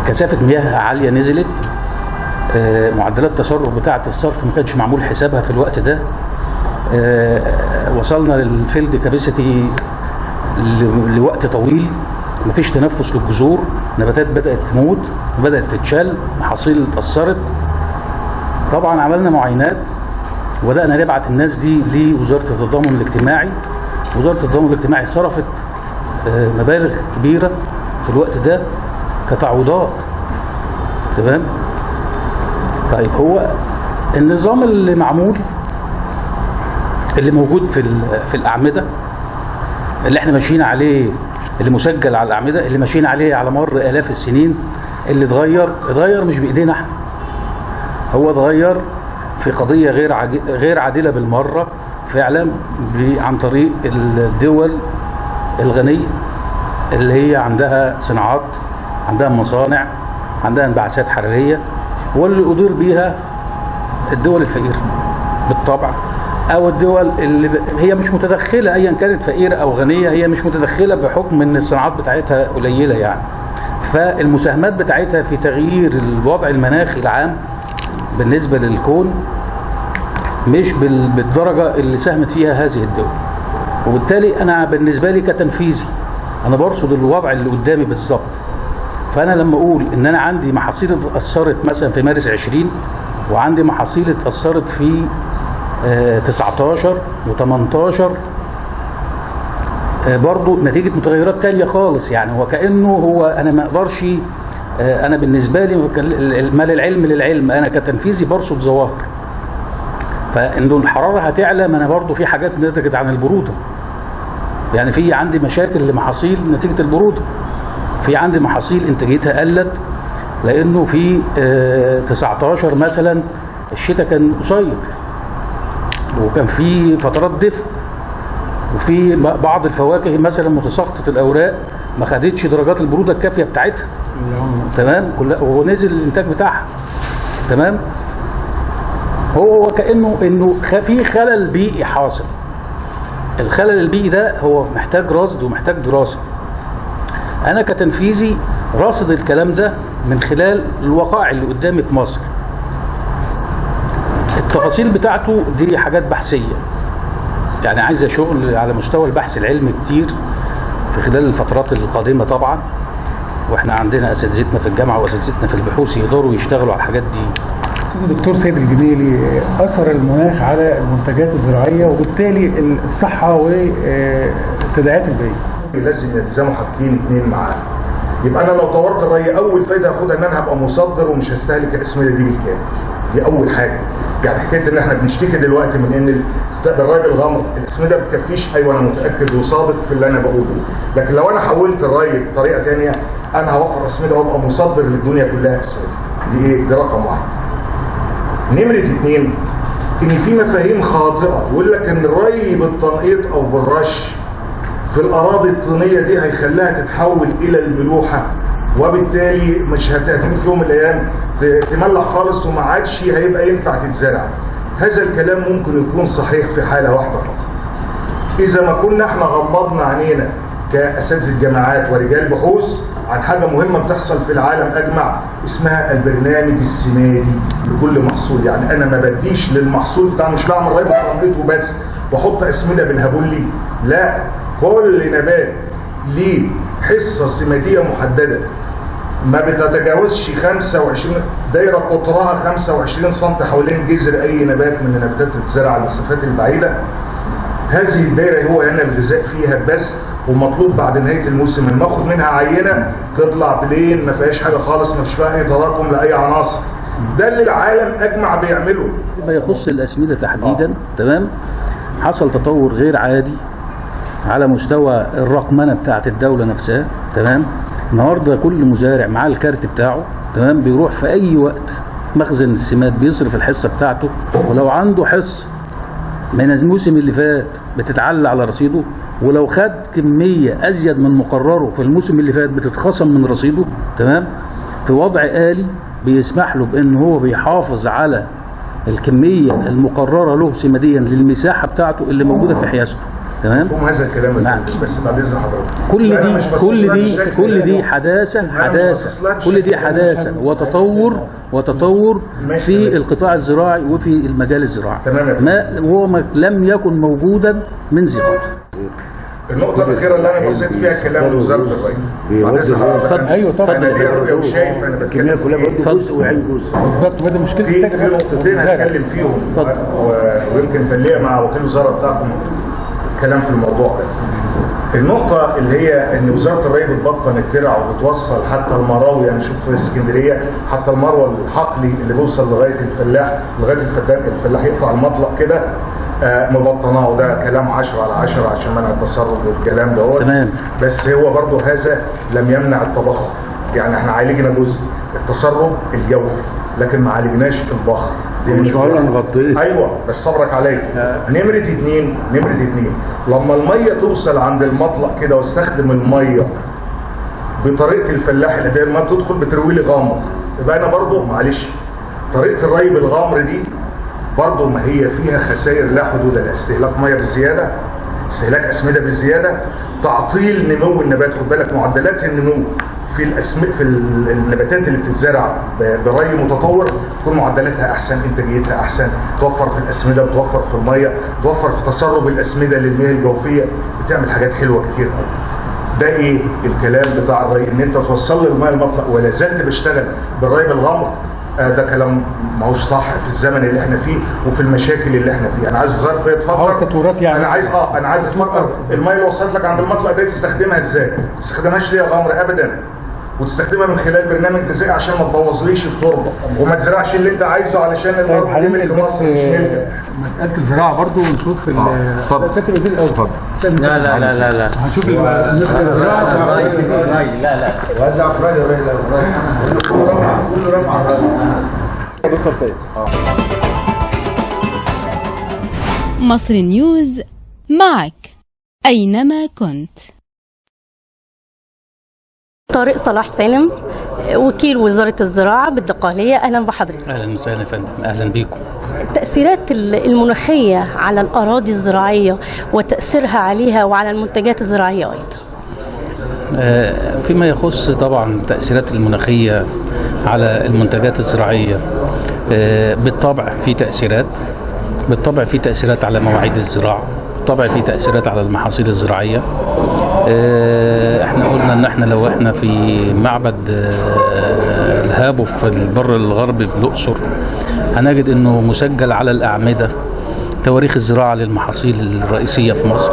كثافة مياه عالية نزلت، معدلات التصرف بتاعة الصرف ما كانش معمول حسابها في الوقت ده. وصلنا للفيلد كاباسيتي لوقت طويل، مفيش تنفس للجذور، نباتات بدأت تموت وبدأت تتشال، محاصيل اتأثرت. طبعا عملنا معاينات وبدأنا نبعت الناس دي لوزارة التضامن الاجتماعي. وزارة التضامن الاجتماعي صرفت مبالغ كبيرة في الوقت ده كتعويضات. تمام؟ طيب، هو النظام اللي معمول اللي موجود في الأعمدة اللي احنا ماشيين عليه، اللي مسجل على الأعمدة اللي ماشيين عليه على مر آلاف السنين، اللي اتغير مش بإيدينا احنا، هو اتغير في قضية غير عادلة بالمرة فعلا عن طريق الدول الغنية اللي هي عندها صناعات، عندها مصانع، عندها انبعاثات حرارية، واللي أدير بيها الدول الفقيرة بالطبع، أو الدول اللي هي مش متدخلة أيا كانت فقيرة أو غنية، هي مش متدخلة بحكم أن الصناعات بتاعتها قليلة يعني. فالمساهمات بتاعتها في تغيير الوضع المناخي العام بالنسبة للكون مش بالدرجة اللي ساهمت فيها هذه الدول. وبالتالي أنا بالنسبة لي كتنفيذي أنا برصد الوضع اللي قدامي بالظبط. فأنا لما أقول إن أنا عندي محاصيل اتأثرت مثلا في مارس 20، وعندي محاصيل اتأثرت في 19 و18 برضو نتيجة متغيرات تانية خالص. يعني هو أنا ما أقدرش، أنا بالنسبة لي ما للعلم للعلم، أنا كتنفيذي برصد ظواهر. فإنه الحرارة هتعلى، ما أنا برضو في حاجات نتجت عن البرودة. يعني في عندي مشاكل لمحاصيل نتيجة البرودة، في عندي محاصيل انتاجيتها قلت لأنه في 19 مثلا الشتاء كان قصير وكان في فترات دفء، وفي بعض الفواكه مثلا متساقطة الأوراق ما خدتش درجات البرودة الكافية بتاعتها. تمام، ونزل الانتاج بتاعها. تمام، هو كأنه في خلل بيئي حاصل. الخلل البيئي ده هو محتاج رصد ومحتاج دراسة. أنا كتنفيذي راصد الكلام ده من خلال الوقائع اللي قدامي في مصر. التفاصيل بتاعته دي حاجات بحثية، يعني عايزة شغل على مستوى البحث العلمي كتير في خلال الفترات القادمة طبعا. واحنا عندنا اساتذتنا في الجامعة واساتذتنا في البحوث يقدروا يشتغلوا على الحاجات دي. أستاذ الدكتور سيد الجميلي، أثر المناخ على المنتجات الزراعية وبالتالي الصحة وتداعيات البيئة. لازم يلزموا حاجتين اتنين معاه. يبقى انا لو طورت الري اول فايده هاخدها ان انا هبقى مصدر ومش هستهلك الاسمده دي بالكامل. دي اول حاجه. يعني حكايه ان احنا بنشتكي دلوقتي من ان الري بالغمر الاسمده ما بتكفيش، ايوه انا متاكد وصادق في اللي انا بقوله، لكن لو انا حولت الري بطريقه ثانيه انا هوفر اسمده وابقى مصدر للدنيا كلها اسمده. دي رقم واحد. نمره اتنين، ان في مفاهيم خاطئه يقول لك ان الري بالتنقيط او بالرش في الأراضي الطينية دي هيخليها تتحول إلى الملوحة، وبالتالي مش هتيجي في يوم من الأيام تملح خالص وما عادش هيبقى ينفع تتزرع. هذا الكلام ممكن يكون صحيح في حالة واحدة فقط، إذا ما كنا احنا غمضنا عينينا كأساتذة جامعات ورجال بحوث عن حاجة مهمة بتحصل في العالم أجمع اسمها البرنامج السمادي لكل محصول. يعني أنا ما بديش للمحصول بتاع، مش بعمل ري بتنقيته بس واحط أسمدة بالهبولي، لا، كل نبات ليه حصة سمادية محددة ما بتتجاوزش 25 دايرة قطرها 25 سم حوالين جذر أي نبات من النباتات اللي بتزرع على المسافات البعيدة. هذه الدايرة هو هنا الغذاء فيها بس، ومطلوب بعد نهاية الموسم ان ناخد منها عينة تطلع بلين ما فيهاش حاجة خالص، ما فيش فيها أي تراكم لأي عناصر. ده اللي العالم أجمع بيعمله. ما يخص الأسمدة تحديدا تمام، حصل تطور غير عادي على مستوى الرقمنة بتاعت الدولة نفسها تمام. النهارده كل مزارع معاه الكارت بتاعه تمام، بيروح في أي وقت في مخزن السماد بيصرف الحصة بتاعته، ولو عنده حصة من الموسم اللي فات بتتعلى على رصيده، ولو خد كمية أزيد من مقرره في الموسم اللي فات بتتخصم من رصيده تمام. في وضع آلي بيسمح له بأن هو بيحافظ على الكمية المقررة له سماديا للمساحة بتاعته اللي موجودة في حيازته تمام. مفهوم هذا الكلام نعم. بس بعد إذن حضرتك كل دي حداثة كل دي حداثة وتطور في القطاع الزراعي وفي المجال الزراعي ما لم يكن موجودا من زمان. النقطة الأخيرة اللي أنا بصيت فيها كلام وزارة الري. ايوه طبعا. أنا وشايف أنا الكمية كلها برضه جزء وعين جزء. بالظبط، وده مشكلة في نقطتين هتكلم فيهم ويمكن كان ليا مع وكيل الوزارة بتاعكم كلام في الموضوع ده. النقطة اللي هي ان وزارة الري بتبطن الترع وبتوصل حتى المراوي، انا شفت في اسكندرية حتى المروى الحقلي اللي بيوصل لغاية الفلاح، لغاية الفلاح يقطع المطلق كده مبطناه، وده كلام 10/10 عشان منع التسرب والكلام ده تمام. بس هو برضه هذا لم يمنع التبخر. يعني احنا عالجنا جزء التسرب الجوفي لكن ما عالجناش البخر. مش معقول نغطيه. ايوه بس صبرك عليا. نمرة اتنين لما الميه توصل عند المطلق كده واستخدم الميه بطريقه الفلاح القديم، ما بتدخل بتروي لي غامر، يبقى انا برضه معلش طريقه الري بالغامر دي برضه ما هي فيها خسائر لا حدود لها، استهلاك ميه بالزياده، استهلاك اسمده بالزياده، تعطيل نمو النبات. خد بالك معدلات النمو في النباتات اللي بتتزرع بري متطور تكون معدلاتها احسن، انتاجيتها احسن، توفر في الاسمده، بتوفر في الميه، توفر في تسرب الاسمده للمياه الجوفيه، بتعمل حاجات حلوه كتير قوي. ده ايه الكلام بتاع الري؟ ان انت توصل لي الميه المطلق ولا زلت بشتغل بالري بالغمر، ده كلام ماهوش صح في الزمن اللي احنا فيه وفي المشاكل اللي احنا فيها. انا عايز وزاره الري تفكر، يعني انا عايز افكر الميه اللي وصلت لك عند المطلق دي تستخدمها ازاي؟ ما تستخدمهاش ليه غمر ابدا، وتستخدمها من خلال برنامج غذائي عشان ما تبوظليش التربه وما تزرعش اللي انت عايزه علشان طيب هننقل بس مساله الزراعه برضو ونشوف سياده الوزير الاول. لا هنشوف بالنسبه للزراعه لا وزع افراد الري كله رفع الري. دكتور سيد مصر نيوز معك أينما كنت. طارق صلاح سالم، وكيل وزارة الزراعة بالدقهلية. أهلا بحضرتك. أهلا وسهلا يا فندم، أهلا بيكم. التأثيرات المناخية على الأراضي الزراعية وتأثيرها عليها وعلى المنتجات الزراعية أيضا. فيما يخص طبعا التأثيرات المناخية على المنتجات الزراعية، بالطبع في تأثيرات على مواعيد الزراعة، بالطبع في تأثيرات على المحاصيل الزراعية. احنا قلنا ان احنا لو احنا في معبد الهابو في البر الغربي بالأقصر هنجد انه مسجل على الأعمدة تواريخ الزراعة للمحاصيل الرئيسية في مصر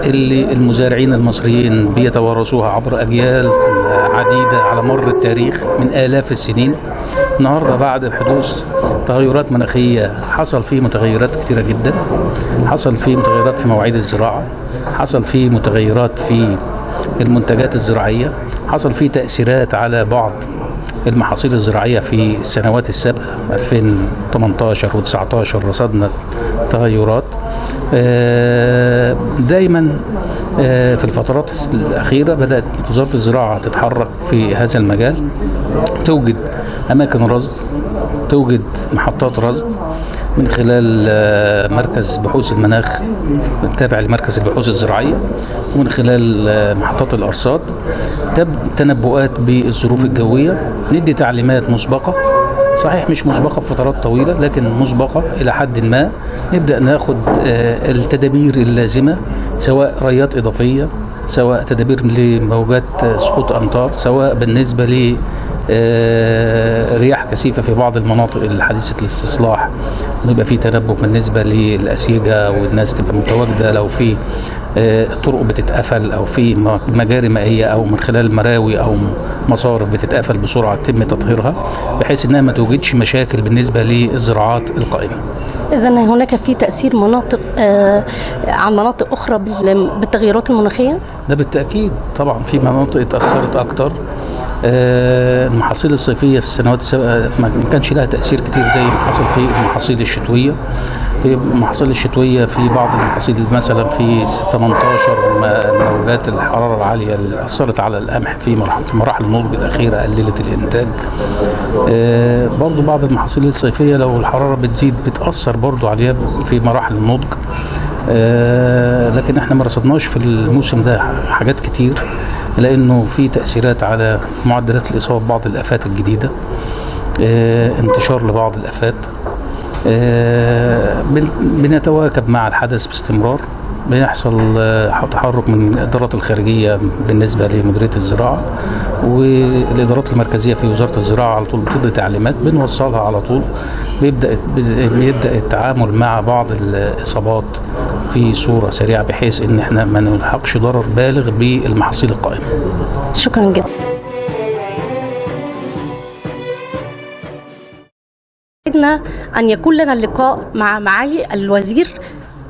اللي المزارعين المصريين بيتوارثوها عبر أجيال عديدة على مر التاريخ من آلاف السنين. النهاردة بعد حدوث تغيرات مناخية حصل فيه متغيرات كتيرة جدا، حصل فيه متغيرات في مواعيد الزراعة، حصل فيه متغيرات في المنتجات الزراعية، حصل فيه تأثيرات على بعض المحاصيل الزراعية في السنوات السابقة 2018 و19 رصدنا تغيرات. دايما في الفترات الأخيرة بدأت وزارة الزراعة تتحرك في هذا المجال، توجد أماكن رصد، توجد محطات رصد، من خلال مركز بحوث المناخ التابع لمركز البحوث الزراعية، ومن خلال محطات الأرصاد تنبؤات بالظروف الجوية. ندي تعليمات مسبقة، صحيح مش مسبقة بفترات طويلة لكن مسبقة إلى حد ما. نبدأ ناخد التدابير اللازمة، سواء ريات إضافية، سواء تدابير لموجات سقوط أمطار، سواء بالنسبة ل رياح كثيفة في بعض المناطق الحديثة الاستصلاح، ويبقى في تنبؤ بالنسبة للأسيجة والناس تبقى متواجدة لو في طرق بتتقفل أو في مجاري مائية أو من خلال مراوي أو مصارف بتتقفل بسرعة تم تطهيرها بحيث أنها ما توجدش مشاكل بالنسبة للزراعات القائمة. إذن هناك في تأثير مناطق عن مناطق أخرى بالتغيرات المناخية؟ ده بالتأكيد طبعا، في مناطق اتأثرت أكتر. المحاصيل الصيفية في السنوات السابقة ما كانش لها تأثير كتير زي ما حصل في المحاصيل الشتوية. في المحاصيل الشتوية في بعض المحاصيل مثلا في 18 موجات الحرارة العالية اللي أثرت على القمح في مراحل النضج الأخيرة قللت الإنتاج. برضو بعض المحاصيل الصيفية لو الحرارة بتزيد بتأثر برضو عليها في مراحل النضج. لكن احنا ما رصدناش في الموسم ده حاجات كتير، لأنه في تأثيرات على معدلات الإصابة ببعض الآفات الجديدة، انتشار لبعض الآفات. بنتواكب مع الحدث باستمرار. بيحصل تحرك من الإدارات الخارجية بالنسبة لمديرية الزراعة، والإدارات المركزية في وزارة الزراعة على طول بتدي تعليمات بنوصلها على طول. بيبدأ التعامل مع بعض الإصابات في صورة سريعة بحيث إن احنا ما نلحقش ضرر بالغ بالمحاصيل القائمة. شكرا جدا. أن يكون لنا اللقاء مع معالي الوزير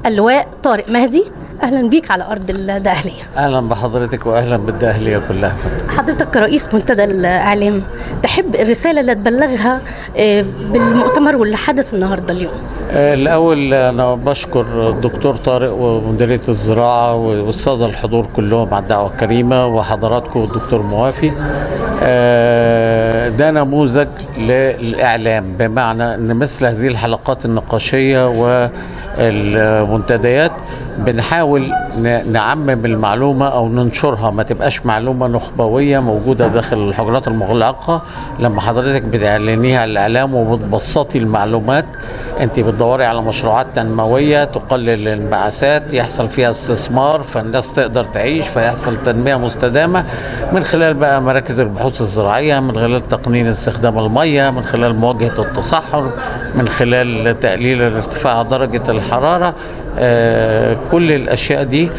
اللواء طارق مهدي. أهلا بيك على أرض الدقهلية. أهلا بحضرتك وأهلا بالدقهلية كلها. حضرتك كرئيس منتدى الإعلام تحب الرسالة اللي تبلغها بالمؤتمر واللي حدث النهاردة اليوم؟ الأول أنا بشكر الدكتور طارق ومديرية الزراعة والسادة الحضور كلهم على الدعوة الكريمة وحضراتكم والدكتور موافي. ده نموذج للإعلام، بمعنى أن مثل هذه الحلقات النقاشية والمنتديات بنحاول نعمم المعلومة أو ننشرها، ما تبقاش معلومة نخبوية موجودة داخل الحجرات المغلقة. لما حضرتك بتعلنيها على الإعلام وبتبسطي المعلومات، أنت بتدوري على مشروعات تنموية تقلل الانبعاثات، يحصل فيها استثمار فالناس تقدر تعيش، فيحصل تنمية مستدامة من خلال بقى مراكز البحوث الزراعية، من خلال تقنين استخدام المية، من خلال مواجهة التصحر، من خلال تقليل ارتفاع درجة الحرارة. كل الأشياء دي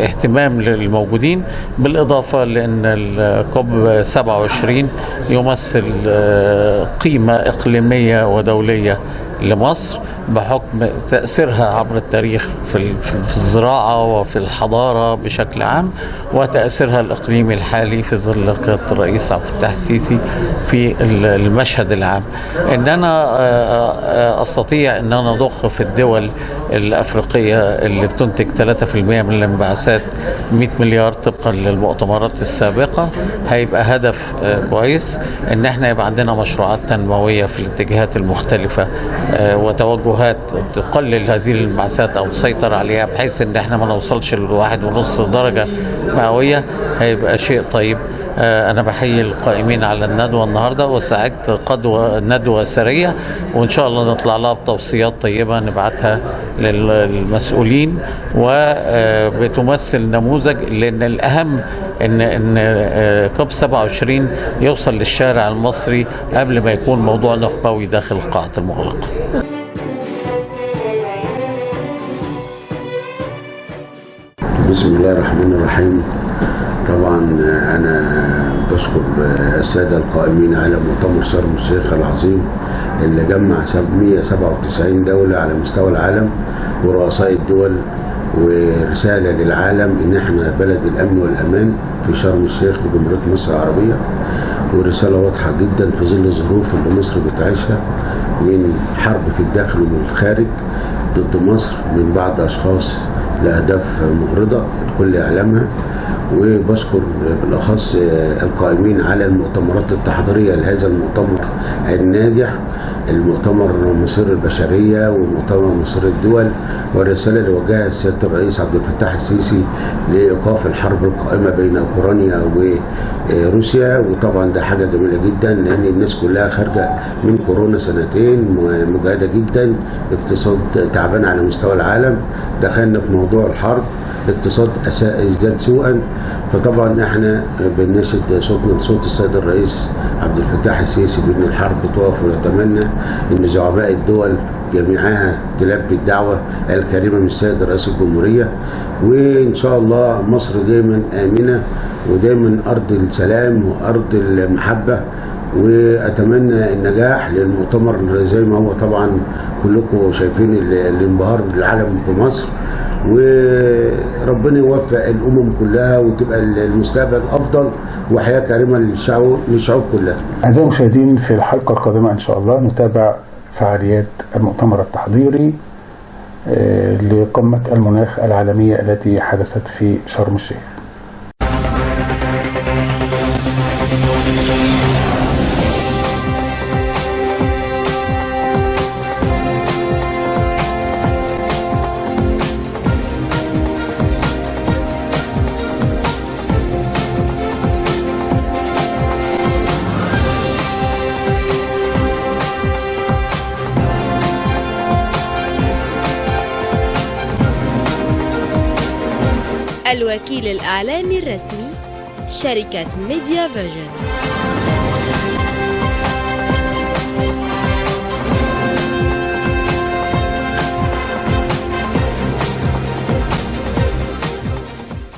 اهتمام للموجودين، بالإضافة لأن الكوب 27 يمثل قيمة إقليمية ودولية لمصر بحكم تأثيرها عبر التاريخ في الزراعة وفي الحضارة بشكل عام، وتأثيرها الإقليمي الحالي في ظل قيادة الرئيس عبد الفتاح السيسي في المشهد العام. إن أنا أستطيع أن أنا أضخ في الدول الأفريقية اللي بتنتج 3% من الانبعاثات 100 مليار طبقا للمؤتمرات السابقة، هيبقى هدف كويس إن احنا يبقى عندنا مشروعات تنموية في الاتجاهات المختلفة وتوجهات تقلل هذه الانبعاثات أو تسيطر عليها بحيث إن احنا ما نوصلش ل1.5 درجة مئوية. هيبقى شيء طيب. أنا بحيي القائمين على الندوة النهاردة، وساعدت قدوة ندوة سرية، وإن شاء الله نطلع لها بتوصيات طيبة نبعتها للمسؤولين، وبتمثل نموذج. لأن الأهم إن كوب 27 يوصل للشارع المصري قبل ما يكون موضوع نخبوي داخل القاعة المغلقة. بسم الله الرحمن الرحيم. طبعا أنا بشكر السادة القائمين على مؤتمر شرم الشيخ العظيم اللي جمع 197 دولة على مستوى العالم ورؤساء الدول، ورسالة للعالم إن احنا بلد الأمن والأمان في شرم الشيخ بجمهورية مصر العربية، ورسالة واضحة جدا في ظل الظروف اللي مصر بتعيشها من حرب في الداخل ومن الخارج ضد مصر من بعض أشخاص لأهداف مغرضة الكل يعلمها. وبشكر بالأخص القائمين على المؤتمرات التحضيرية لهذا المؤتمر الناجح المؤتمر مصير البشرية ومؤتمر مصير الدول، والرسالة اللي وجهها سيادة الرئيس عبد الفتاح السيسي لإيقاف الحرب القائمة بين أوكرانيا وروسيا. وطبعا ده حاجة جميلة جدا، لأن الناس كلها خارجة من كورونا سنتين مجهدة جدا، اقتصاد تعبان على مستوى العالم، دخلنا في موضوع الحرب، اقتصاد ازداد سوءا. فطبعا احنا بنناشد صوتنا لصوت السيد الرئيس عبد الفتاح السيسي بان الحرب تقف، ونتمنى ان زعماء الدول جميعها تلبي الدعوه الكريمه من السيد رئيس الجمهوريه، وان شاء الله مصر دايما امنه ودايما ارض السلام وارض المحبه. واتمنى النجاح للمؤتمر زي ما هو طبعا كلكم شايفين الانبهار بالعالم بمصر، وربنا يوفق الامم كلها وتبقى المستقبل افضل وحياه كريمه للشعوب كلها. اعزائي المشاهدين، في الحلقه القادمه ان شاء الله نتابع فعاليات المؤتمر التحضيري لقمه المناخ العالميه التي حدثت في شرم الشيخ. الوكيل الإعلامي الرسمي شركة ميديا فيجن.